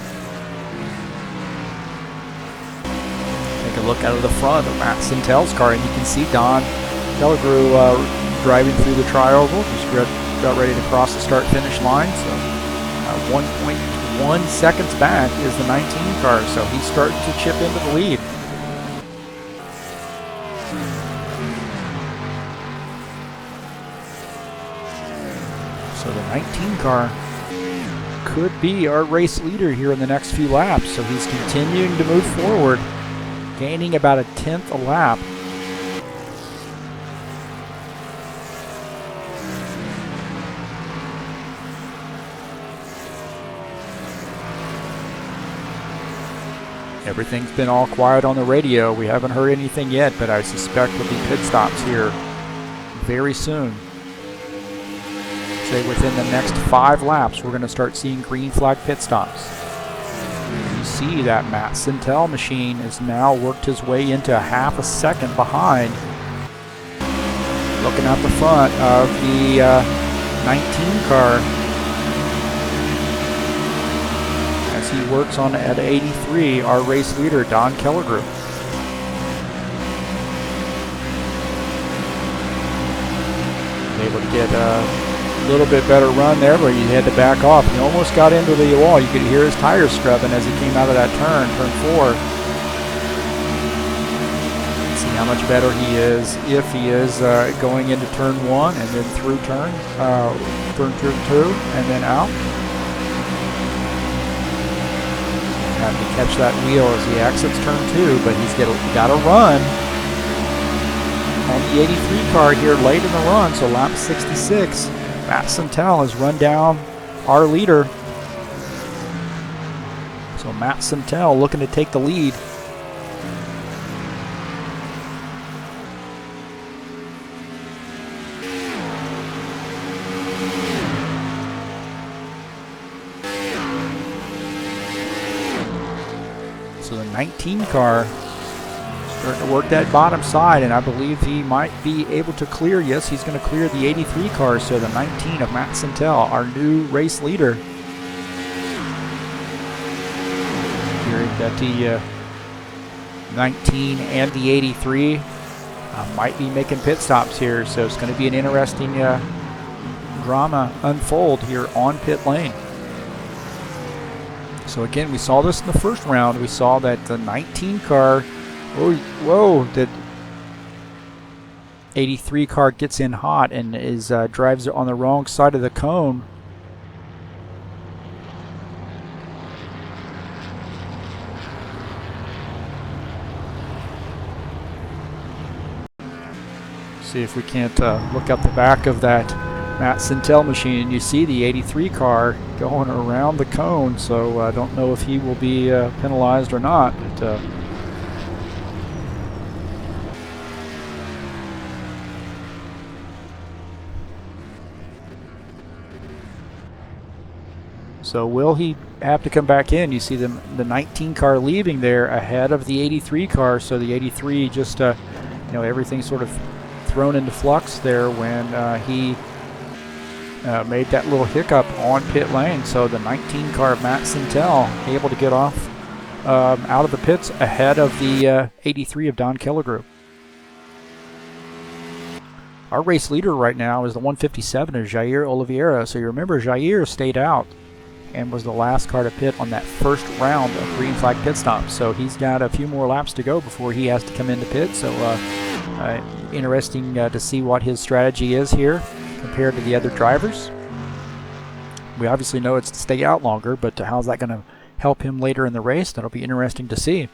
Take a look out of the front of Matt Santel's car, and you can see Don Killigrew driving through the tri-oval, just about ready to cross the start-finish line. So 1.1 seconds back is the 19 car, so he's starting to chip into the lead. So the 19 car could be our race leader here in the next few laps. So he's continuing to move forward, gaining about a 1/10 a lap. Everything's been all quiet on the radio. We haven't heard anything yet, but I suspect there'll be pit stops here very soon. Say within the next 5 laps, we're going to start seeing green flag pit stops. You see that Matt Santel machine has now worked his way into 1/2 a second behind. Looking out the front of the 19 car, as he works on at 83, our race leader, Don Killigrew. Able to get a little bit better run there, but he had to back off. He almost got into the wall. You could hear his tires scrubbing as he came out of that turn 4. See how much better he is if he is going into turn 1 and then through turn 2 and then out. Have to catch that wheel as he exits turn 2, but he's got to run on the 83 car here late in the run, so lap 66. Matt Santel has run down our leader. So Matt Santel looking to take the lead. So the 19 car starting to work that bottom side, and I believe he might be able to clear. Yes, he's going to clear the 83 car, so the 19 of Matt Santel, our new race leader. Hearing that the 19 and the 83 might be making pit stops here, so it's going to be an interesting drama unfold here on pit lane. So again, we saw this in the first round. We saw that the 19 car, whoa, the 83 car gets in hot and is drives on the wrong side of the cone. See if we can't look up the back of that Matt Santel machine, and you see the 83 car going around the cone, so I don't know if he will be penalized or not. But, so will he have to come back in? You see the 19 car leaving there ahead of the 83 car, so the 83 just, everything sort of thrown into flux there when he made that little hiccup on pit lane. So the 19 car of Matt Santel able to get off out of the pits ahead of the 83 of Don Killigrew. Our race leader right now is the 157, is Jair Oliveira. So you remember Jair stayed out and was the last car to pit on that first round of green flag pit stops. So he's got a few more laps to go before he has to come into pit. So interesting to see what his strategy is here compared to the other drivers. We obviously know it's to stay out longer, but how's that going to help him later in the race? That'll be interesting to see.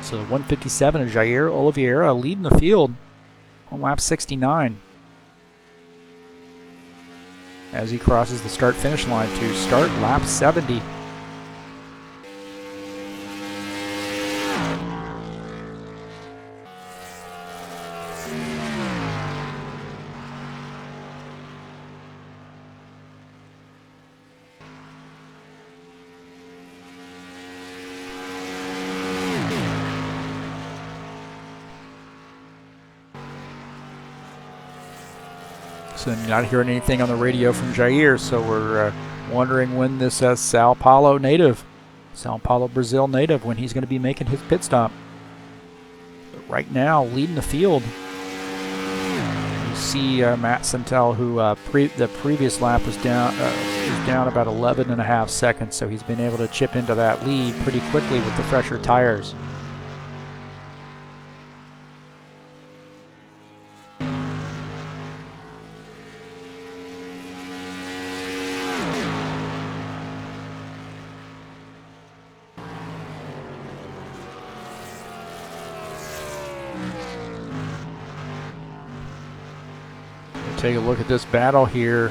So 157 is Jair Oliveira leading the field on lap 69 as he crosses the start-finish line to start lap 70. So not hearing anything on the radio from Jair, so we're wondering when this Sao Paulo, Brazil native, when he's going to be making his pit stop. But right now, leading the field, you see Matt Santel, who the previous lap was down about 11.5 seconds, so he's been able to chip into that lead pretty quickly with the fresher tires. Take a look at this battle here.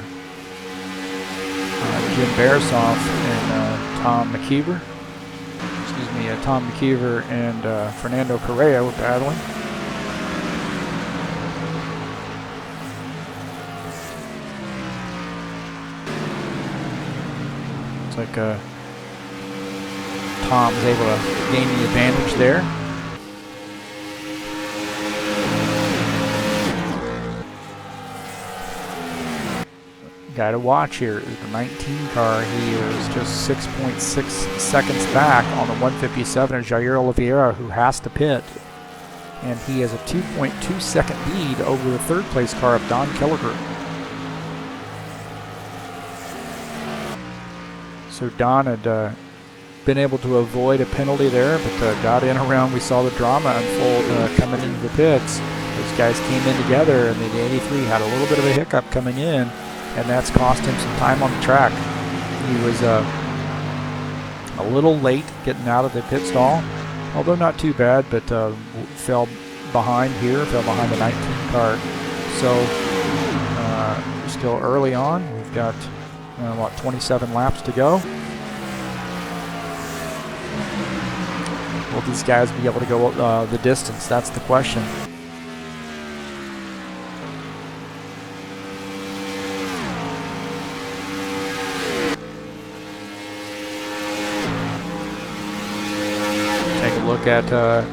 Jim Barasoff and Tom McKeever. Tom McKeever and Fernando Correa were battling. It's like Tom's able to gain the advantage there. Guy to watch here is the 19 car. He is just 6.6 seconds back on the 157 of Jair Oliveira, who has to pit. And he has a 2.2 second lead over the third place car of Don Kelleher. So Don had been able to avoid a penalty there, but got in around. We saw the drama unfold coming into the pits. Those guys came in together, and the 83 had a little bit of a hiccup coming in, and that's cost him some time on the track. He was a little late getting out of the pit stall, although not too bad, but fell behind the 19 car. So still early on. We've got 27 laps to go. Will these guys be able to go the distance? That's the question. Look at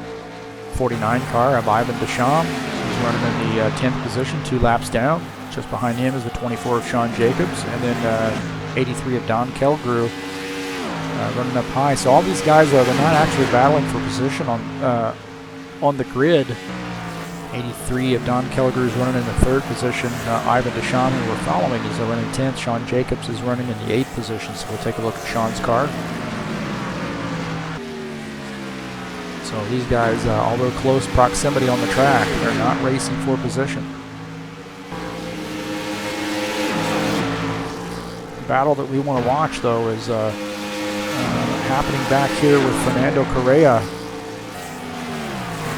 49 car of Ivan Deschamps. He's running in the 10th position, 2 laps down. Just behind him is the 24 of Sean Jacobs, and then 83 of Don Kelleher running up high. So all these guys, they're not actually battling for position on the grid. 83 of Don Kelleher is running in the 3rd position. Ivan Deschamps, who we're following, is running 10th. Sean Jacobs is running in the 8th position. So we'll take a look at Sean's car. So these guys, although close proximity on the track, they're not racing for position. The battle that we want to watch, though, is happening back here with Fernando Correa.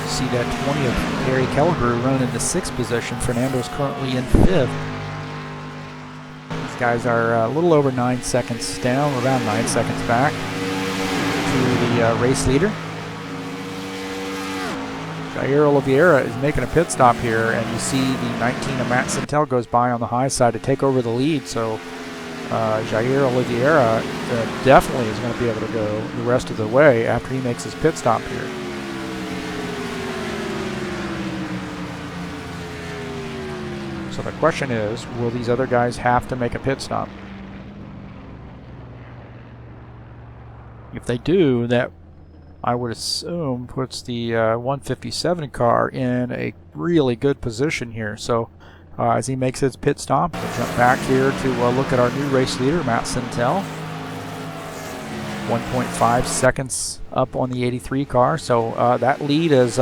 See that 20 of Harry Kelleher running in the 6th position. Fernando's currently in 5th. These guys are a little over 9 seconds down, around 9 seconds back to the race leader. Jair Oliveira is making a pit stop here, and you see the 19 of Matt Santel goes by on the high side to take over the lead. So Jair Oliveira definitely is going to be able to go the rest of the way after he makes his pit stop here. So the question is, will these other guys have to make a pit stop? If they do, that I would assume puts the 157 car in a really good position here. So as he makes his pit stop, we'll jump back here to look at our new race leader, Matt Sintel. 1.5 seconds up on the 83 car, so that lead is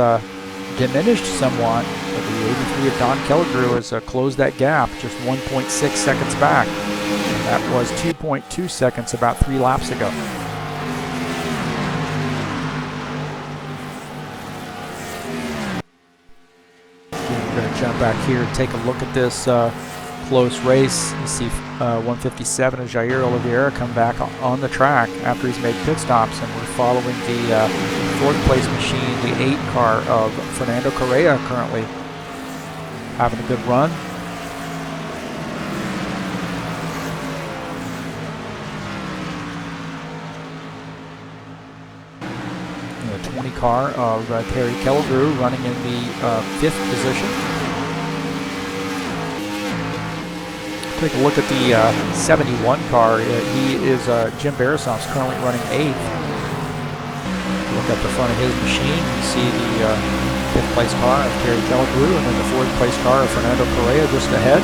diminished somewhat. But the 83 of Don Kelligrew has closed that gap, just 1.6 seconds back. And that was 2.2 seconds about 3 laps ago. We're going to jump back here and take a look at this close race. You see 157 of Jair Oliveira come back on the track after he's made pit stops, and we're following the 4th place machine, the 8 car of Fernando Correa, currently having a good run. And the 20 car of Terry Kelligrew running in the 5th position. Take a look at the 71 car. He is Jim Barasoff's currently running 8th. Look at the front of his machine. You see the 5th place car of Terry Kelligrew, and then the 4th place car of Fernando Correa just ahead.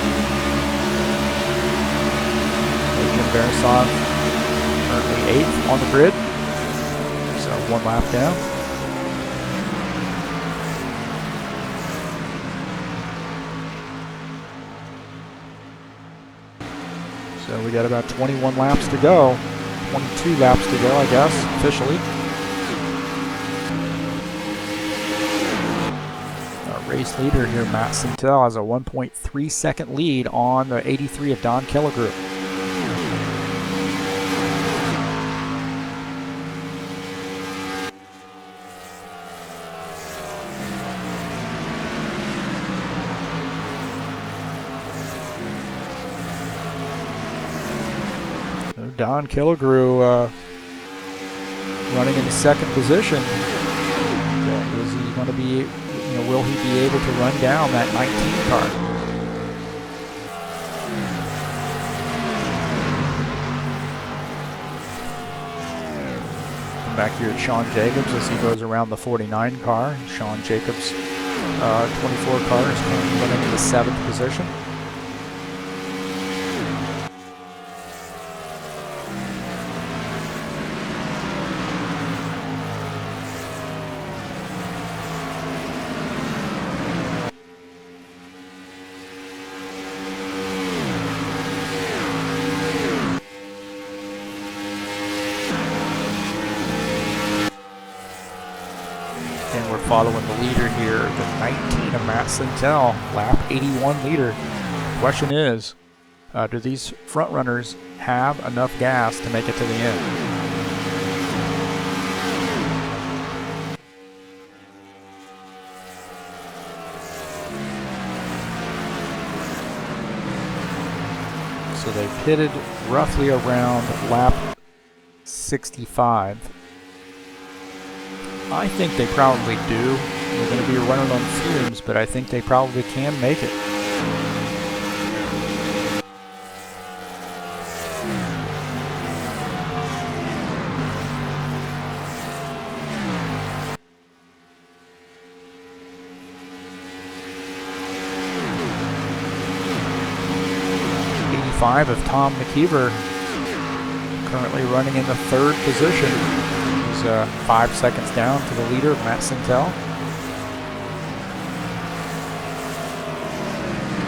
So Jim Barasoff currently 8th on the grid. So 1 lap down. So we got about 21 laps to go. 22 laps to go, I guess, officially. Our race leader here, Matt Sintel, has a 1.3 second lead on the 83 of Don Kelligrew. Don Kelligrew running in the 2nd position. Is he going to be, will he be able to run down that 19 car? Come back here at Sean Jacobs as he goes around the 49 car. Sean Jacobs' 24 car is currently running in the 7th position. And we're following the leader here, the 19 of Matt Sintel, lap 81 leader. The question is, do these front runners have enough gas to make it to the end? So they pitted roughly around lap 65. I think they probably do. They're going to be running on fumes, but I think they probably can make it. Of Tom McKeever, currently running in the 3rd position. He's 5 seconds down to the leader, Matt Sintel.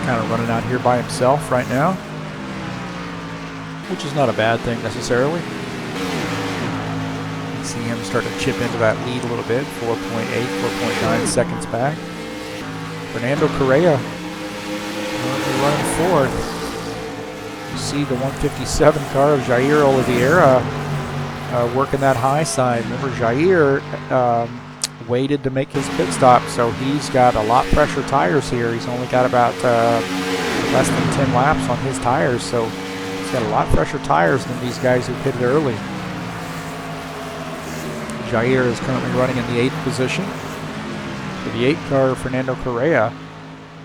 Kind of running out here by himself right now, which is not a bad thing necessarily. You see him start to chip into that lead a little bit, 4.8, 4.9 seconds back. Fernando Correa currently running 4th. You see the 157 car of Jair Oliveira working that high side. Remember, Jair waited to make his pit stop, so he's got a lot pressure tires here. He's only got about less than 10 laps on his tires, so he's got a lot fresher tires than these guys who pitted early. Jair is currently running in the 8th position. For the 8 car, Fernando Correa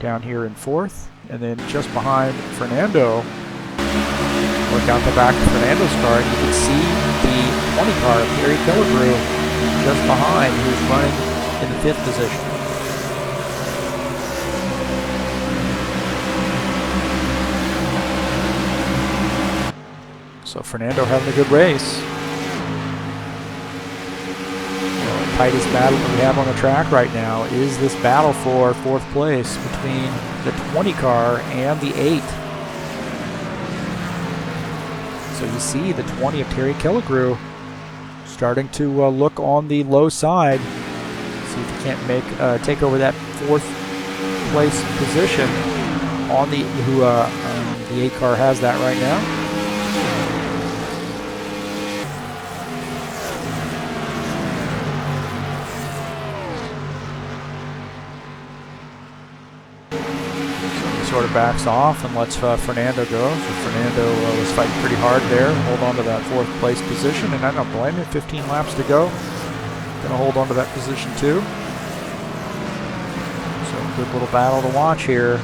down here in 4th. And then just behind Fernando, look out the back of Fernando's car, and you can see the 20 car of Terry Killigrew just behind, who's running in the 5th position. So Fernando having a good race. The tightest battle that we have on the track right now is this battle for 4th place between the 20 car and the 8. So you see the 20 of Terry Killigrew starting to look on the low side. See if he can't take over that 4th place position on the the 8 car has that right now. Sort of backs off and lets Fernando go. So Fernando was fighting pretty hard there, hold on to that 4th place position, and I don't blame him. 15 laps to go. Gonna hold on to that position too. So good little battle to watch here.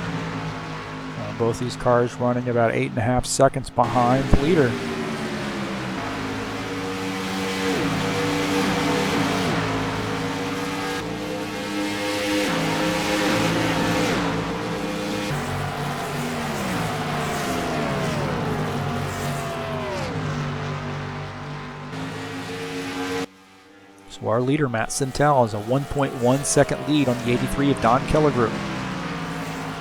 Both these cars running about 8.5 seconds behind the leader. So our leader, Matt Sintel, has a 1.1 second lead on the 83 of Don Killigrew.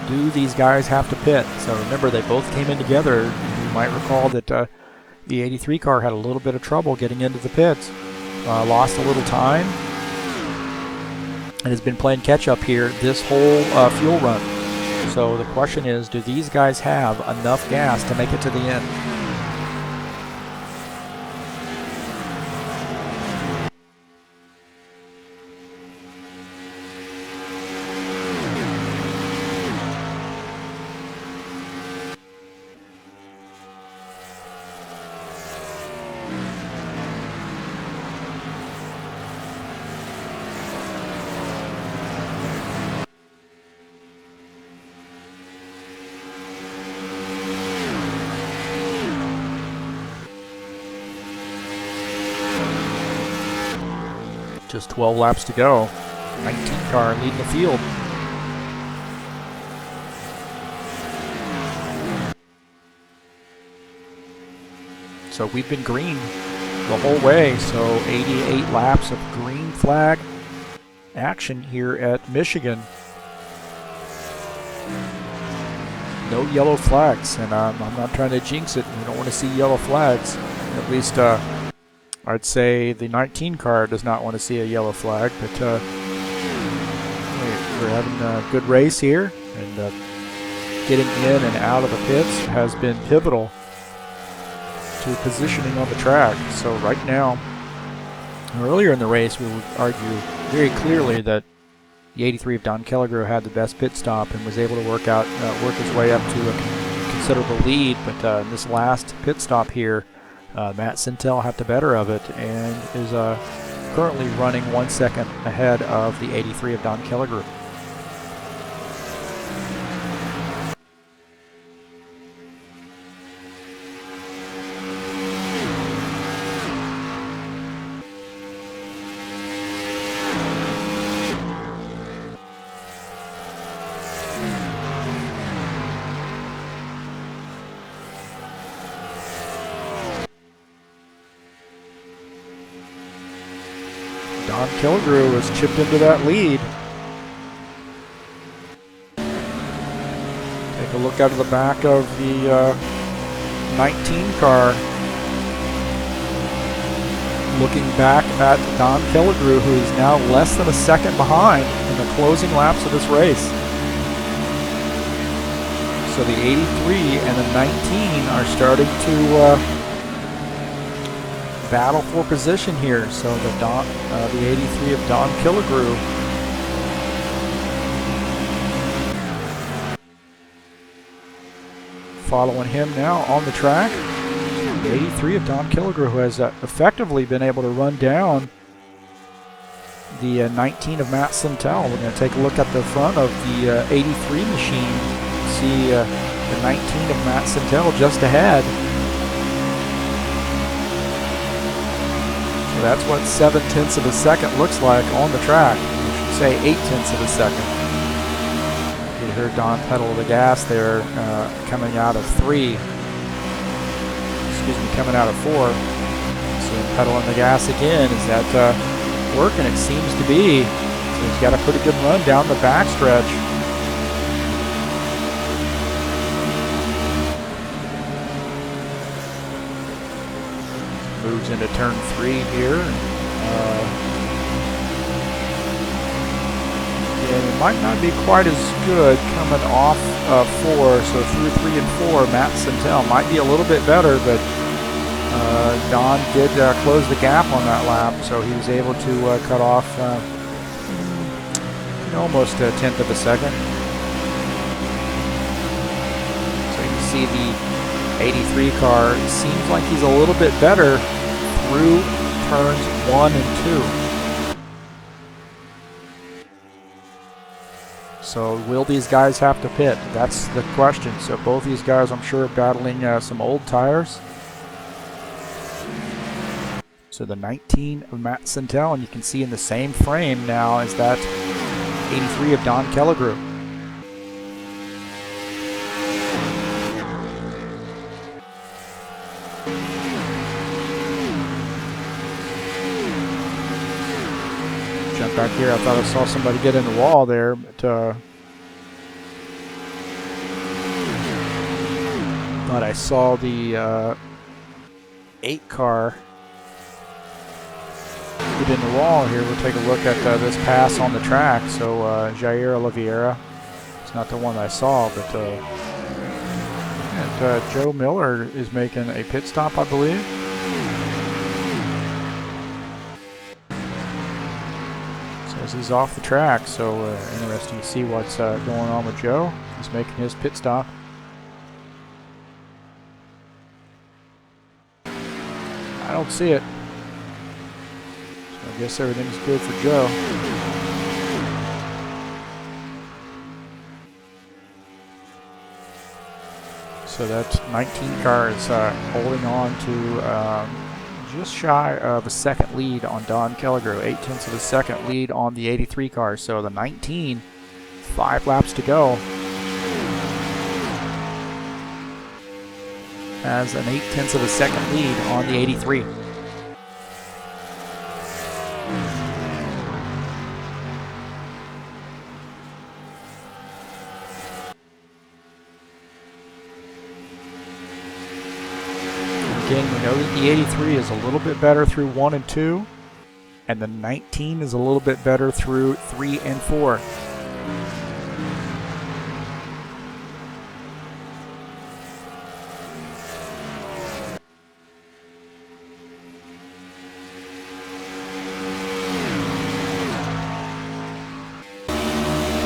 Do these guys have to pit? So remember, they both came in together. You might recall that the 83 car had a little bit of trouble getting into the pits. Lost a little time and has been playing catch up here this whole fuel run. So the question is, do these guys have enough gas to make it to the end? Just 12 laps to go. 19 car leading the field. So we've been green the whole way. So 88 laps of green flag action here at Michigan. No yellow flags, and I'm not trying to jinx it. We don't want to see yellow flags. At least I'd say the 19 car does not want to see a yellow flag, but we're having a good race here, and getting in and out of the pits has been pivotal to positioning on the track. So right now, earlier in the race, we would argue very clearly that the 83 of Don Killigrew had the best pit stop and was able to work his way up to a considerable lead, but in this last pit stop here, Matt Sintel had the better of it and is currently running 1 second ahead of the 83 of Don Killigrew. Don Killigrew has chipped into that lead. Take a look out of the back of the 19 car. Looking back at Don Killigrew, who is now less than a second behind in the closing laps of this race. So the 83 and the 19 are starting to battle for position here. So the 83 of Don Killigrew following him now on the track. The 83 of Don Killigrew, who has effectively been able to run down the 19 of Matt Sintel. We're going to take a look at the front of the 83 machine, see the 19 of Matt Santel just ahead. So that's what 7/10 of a second looks like on the track. I should say 8/10 of a second. You heard Don pedal the gas there, coming out of 3. Excuse me, coming out of 4. So pedaling the gas again. Is that working? It seems to be. So he's got a pretty good run down the backstretch. Moves into turn 3 here. And it might not be quite as good coming off 4. So through 3 and 4, Matt Santel might be a little bit better, but Don did close the gap on that lap, so he was able to cut off almost a 1/10 of a second. So you can see the 83 car seems like he's a little bit better through turns 1 and 2. So will these guys have to pit? That's the question. So both these guys, I'm sure, are battling some old tires. So the 19 of Matt Santel, and you can see in the same frame now as that 83 of Don Kelligrew. Jump back here. I thought I saw somebody get in the wall there, but I saw the 8 car get in the wall here. We'll take a look at this pass on the track. So Jair Oliveira, it's not the one I saw, but Joe Miller is making a pit stop, I believe. Says he's off the track, so interesting to see what's going on with Joe. He's making his pit stop. I don't see it. I guess everything's good for Joe. So that 19 car is holding on to just shy of a second lead on Don Kelligrew. 8/10 of a second lead on the 83 car. So the 19, 5 laps to go, has an 8/10 of a second lead on the 83. Again, we know that the 83 is a little bit better through 1 and 2, and the 19 is a little bit better through 3 and 4.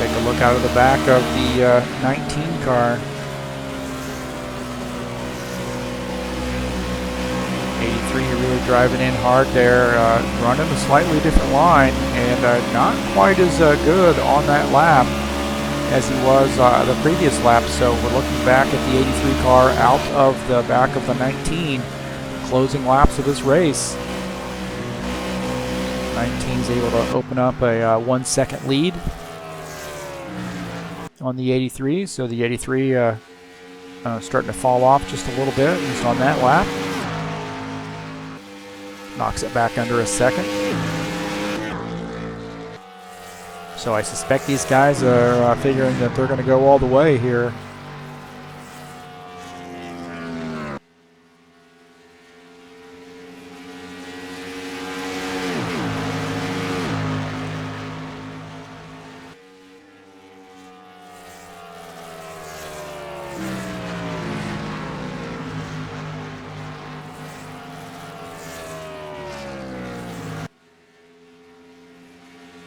Take a look out of the back of the 19 car. 83 really driving in hard there, running a slightly different line, and not quite as good on that lap as he was the previous lap. So we're looking back at the 83 car out of the back of the 19, closing laps of this race. 19 is able to open up a 1 second lead on the 83. So the 83 starting to fall off just a little bit. He's on that lap. Knocks it back under a second. So I suspect these guys are figuring that they're going to go all the way here.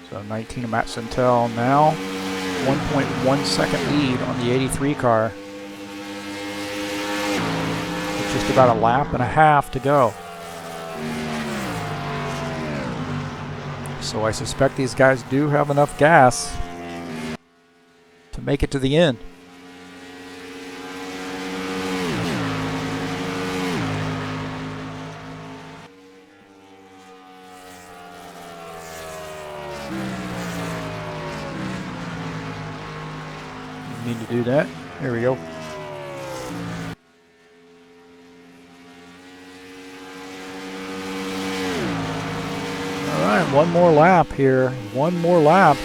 So 19 of Matt Santel now, 1.1 second lead on the 83 car. With just about a lap and a half to go. So I suspect these guys do have enough gas to make it to the end. need to do that. There we go. All right, one more lap here. One more lap.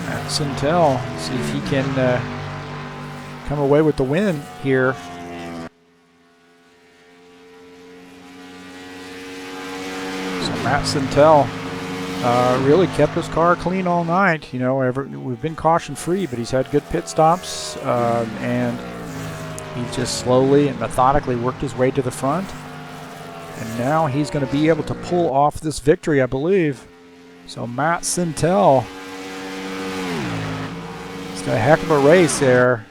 Matt Sintel, see if he can come away with the win here. So Matt Sintel really kept his car clean all night. You know, we've been caution free, but he's had good pit stops, and he just slowly and methodically worked his way to the front. And now he's going to be able to pull off this victory, I believe. So Matt Sintel, it's got a heck of a race there.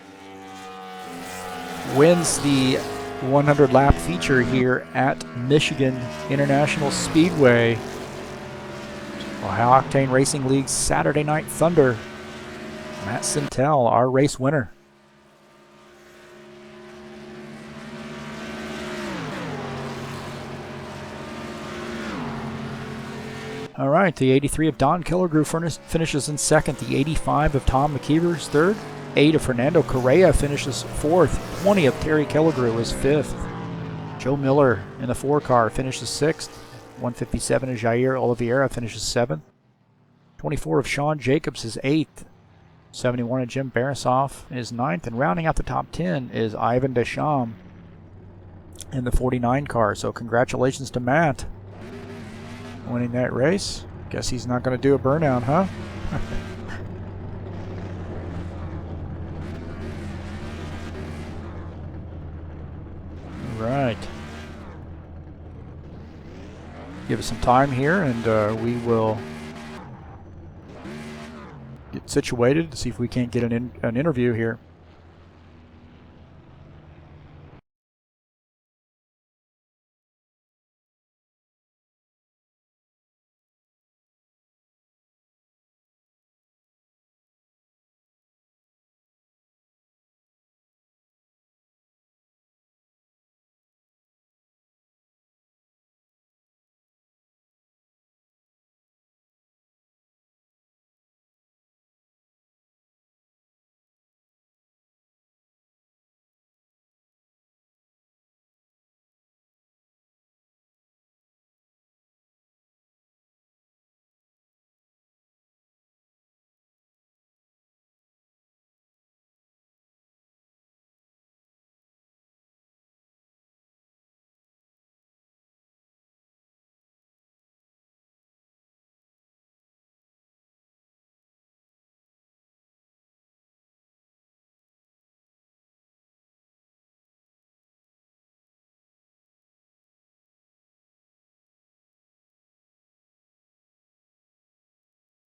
Wins the 100 lap feature here at Michigan International Speedway. High Octane Racing League's Saturday Night Thunder. Matt Sintel, our race winner. All right, the 83 of Don Killigrew finishes in second. The 85 of Tom McKeever is third. 8 of Fernando Correa finishes fourth. 20 of Terry Killigrew is fifth. Joe Miller in the 4 car finishes sixth. 157 of Jair Oliveira finishes seventh. 24 of Sean Jacobs is eighth. 71 of Jim Barasoff is ninth. And rounding out the top 10 is Ivan Deschamps in the 49 car. So congratulations to Matt winning that race. Guess he's not going to do a burnout, huh? Right. Give us some time here, and we will get situated to see if we can't get an interview here.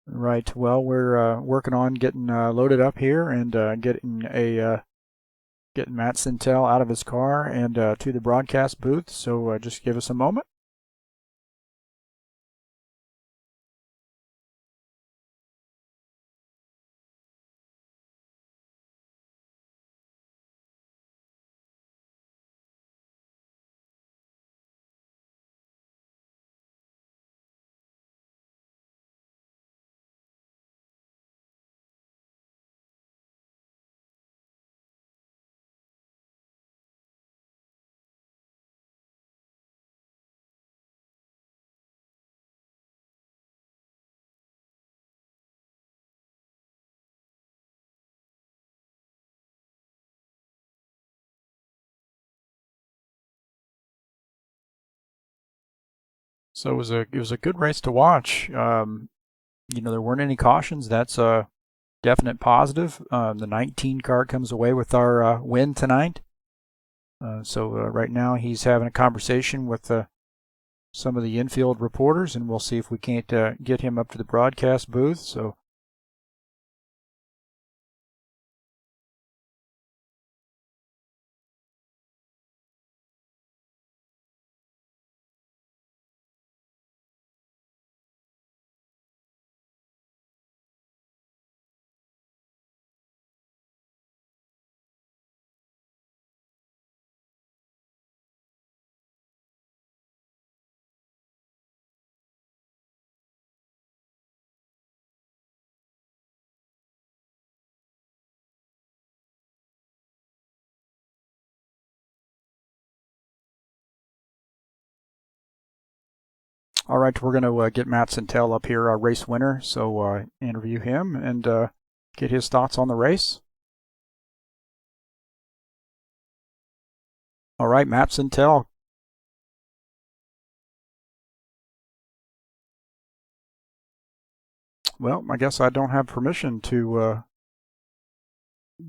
Right. Well, we're working on getting loaded up here and getting Matt Sintel out of his car and to the broadcast booth. So just give us a moment. So it was a good race to watch. You know, there weren't any cautions. That's a definite positive. The 19 car comes away with our win tonight. So right now he's having a conversation with some of the infield reporters, and we'll see if we can't get him up to the broadcast booth. So All right, we're going to get Matt Santel up here, our race winner, so interview him and get his thoughts on the race. All right, Matt Santel. Well, I guess I don't have permission to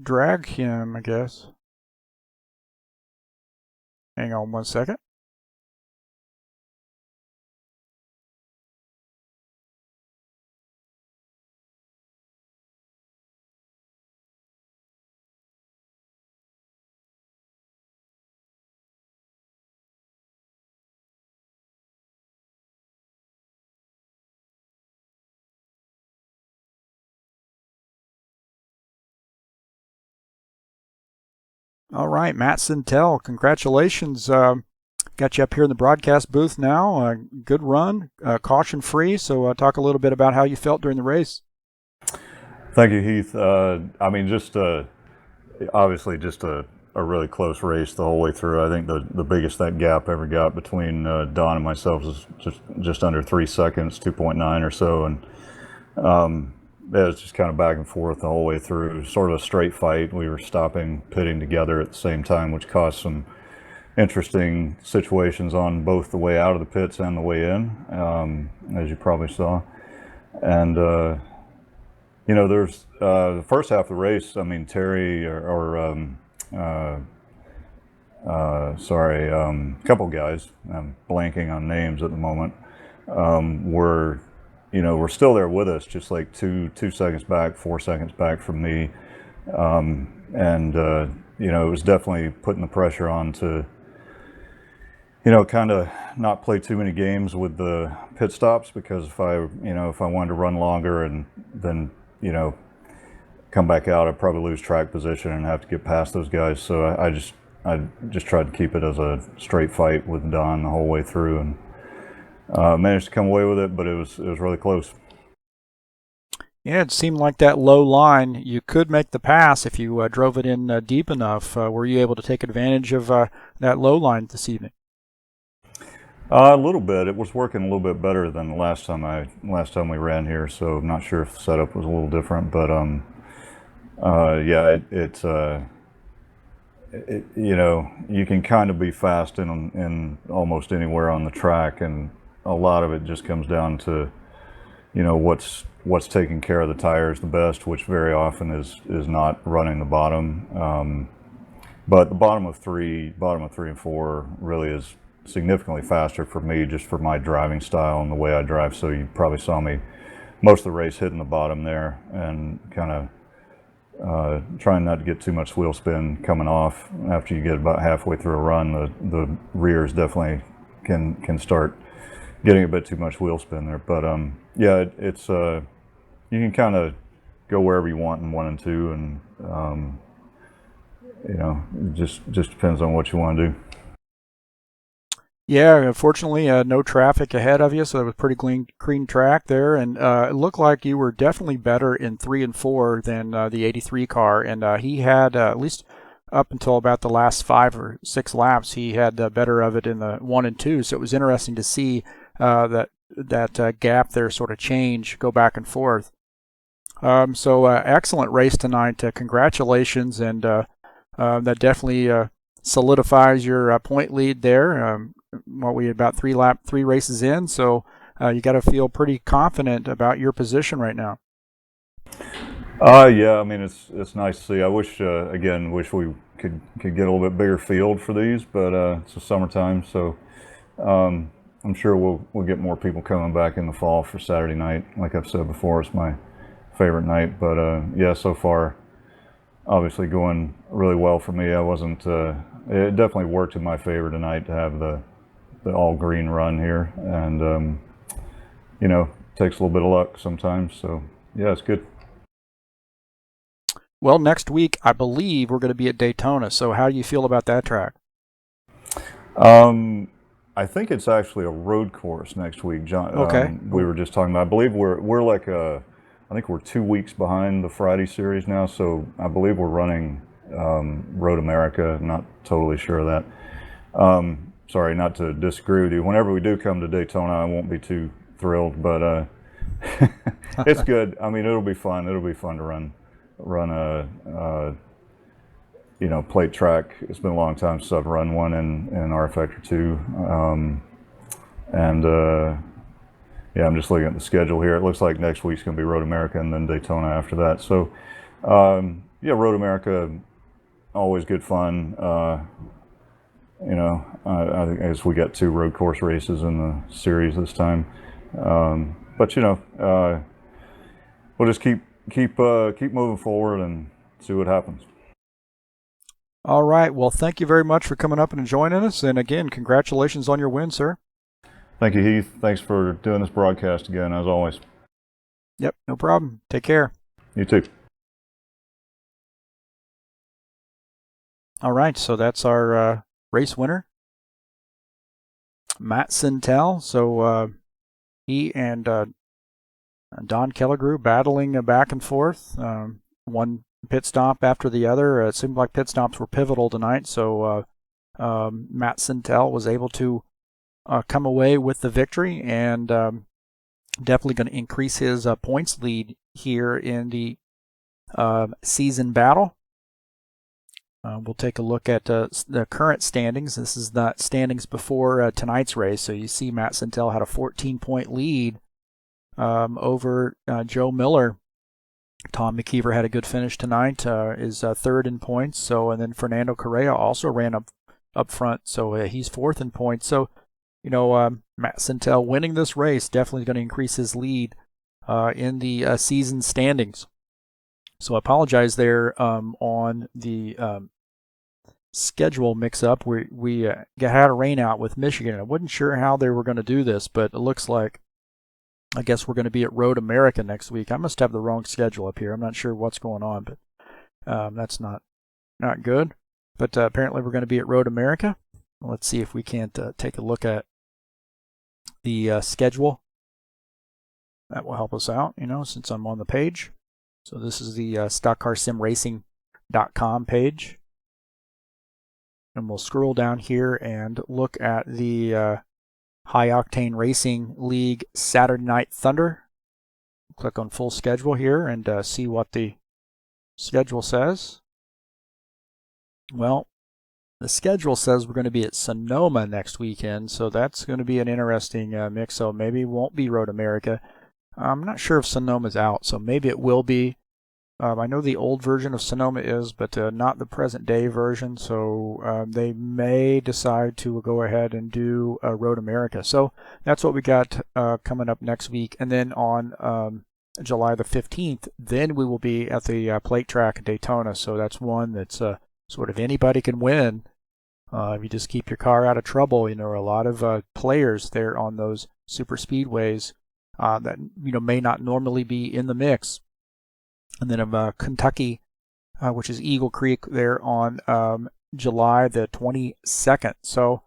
drag him, I guess. Hang on 1 second. All right, Matt Santel, congratulations. Got you up here in the broadcast booth now. Good run, caution free. So talk a little bit about how you felt during the race. Thank you, Heath. I mean, just obviously just a really close race the whole way through. I think the biggest that gap ever got between Don and myself was just under 3 seconds, 2.9 or so, and it was just kind of back and forth the whole way through. Sort of a straight fight. We were stopping, pitting together at the same time, which caused some interesting situations on both the way out of the pits and the way in, as you probably saw. And you know, there's the first half of the race. I mean, Terry a couple guys. I'm blanking on names at the moment. Were, you know, were still there with us, just like two seconds back, 4 seconds back from me. And you know, it was definitely putting the pressure on to, you know, kind of not play too many games with the pit stops, because if I wanted to run longer and then, you know, come back out, I'd probably lose track position and have to get past those guys. So I just tried to keep it as a straight fight with Don the whole way through, and managed to come away with it, but it was really close. Yeah, it seemed like that low line, you could make the pass if you drove it in deep enough. Were you able to take advantage of that low line this evening? A little bit. It was working a little bit better than the last time we ran here. So I'm not sure if the setup was a little different, but yeah, you know, you can kind of be fast in almost anywhere on the track, and a lot of it just comes down to, you know, what's taking care of the tires the best, which very often is not running the bottom. But the bottom of three and four really is significantly faster for me, just for my driving style and the way I drive. So you probably saw me most of the race hitting the bottom there and kind of trying not to get too much wheel spin coming off. After you get about halfway through a run, the rears definitely can start getting a bit too much wheel spin there. But yeah, it's you can kind of go wherever you want in 1 and 2, and you know, it just depends on what you want to do. Yeah, unfortunately, no traffic ahead of you, so it was pretty clean track there, and it looked like you were definitely better in 3 and 4 than the 83 car, and he had, at least up until about the last 5 or 6 laps, he had better of it in the 1 and 2, so it was interesting to see that gap there sort of change, go back and forth. So excellent race tonight. Congratulations, and that definitely solidifies your point lead there. We had about 3 races in, so you got to feel pretty confident about your position right now. Yeah, I mean, it's nice to see. I wish we could get a little bit bigger field for these, but it's the summertime, so I'm sure we'll get more people coming back in the fall for Saturday night. Like I've said before, it's my favorite night. But yeah, so far, obviously going really well for me. I wasn't. It definitely worked in my favor tonight to have the all green run here, and you know, takes a little bit of luck sometimes. So yeah, it's good. Well, next week I believe we're going to be at Daytona. So how do you feel about that track? I think it's actually a road course next week, John. Okay. We were just talking about. I believe we're like I think we're 2 weeks behind the Friday series now, so I believe we're running Road America. Not totally sure of that. sorry, not to disagree with you. Whenever we do come to Daytona, I won't be too thrilled, but it's good. I mean, it'll be fun. It'll be fun to run a plate track. It's been a long time since I've run one in R Factor 2, and yeah, I'm just looking at the schedule here. It looks like next week's going to be Road America and then Daytona after that. So, yeah, Road America, always good fun. I think as we got 2 road course races in the series this time, but we'll just keep moving forward and see what happens. All right. Well, thank you very much for coming up and joining us. And again, congratulations on your win, sir. Thank you, Heath. Thanks for doing this broadcast again, as always. Yep, no problem. Take care. You too. All right, so that's our race winner, Matt Sintel. So he and Don Kelligrew battling back and forth. One pit stop after the other. It seemed like pit stops were pivotal tonight, so Matt Sintel was able to come away with the victory, and definitely going to increase his points lead here in the season battle. We'll take a look at the current standings. This is the standings before tonight's race. So you see Matt Sintel had a 14-point lead over Joe Miller. Tom McKeever had a good finish tonight, is third in points. So, and then Fernando Correa also ran up front, so he's fourth in points. So, Matt Sintel winning this race definitely going to increase his lead in the season standings. So I apologize there on the schedule mix-up. We had a rain out with Michigan. I wasn't sure how they were going to do this, but it looks like, I guess we're going to be at Road America next week. I must have the wrong schedule up here. I'm not sure what's going on, but that's not good. But apparently we're going to be at Road America. Let's see if we can't take a look at the schedule. That will help us out, since I'm on the page. So this is the stockcarsimracing.com page. And we'll scroll down here and look at the High Octane Racing League Saturday Night Thunder. Click on full schedule here and see what the schedule says. Well, the schedule says we're going to be at Sonoma next weekend, so that's going to be an interesting mix. So maybe it won't be Road America. I'm not sure if Sonoma's out, so maybe it will be. I know the old version of Sonoma is, but not the present day version, so they may decide to go ahead and do Road America. So that's what we got coming up next week. And then on July the 15th, then we will be at the plate track at Daytona. So that's one that's sort of anybody can win. If you just keep your car out of trouble, there are a lot of players there on those super speedways that may not normally be in the mix. And then Kentucky, which is Eagle Creek, there on July the 22nd. So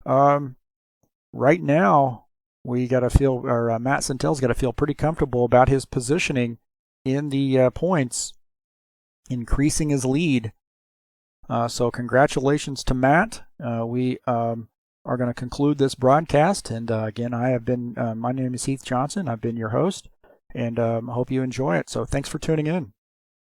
right now we got to feel, or Matt Sintel's got to feel pretty comfortable about his positioning in the points, increasing his lead. So congratulations to Matt. We are going to conclude this broadcast. And again, I have been, my name is Heath Johnson. I've been your host, and I hope you enjoy it. So thanks for tuning in.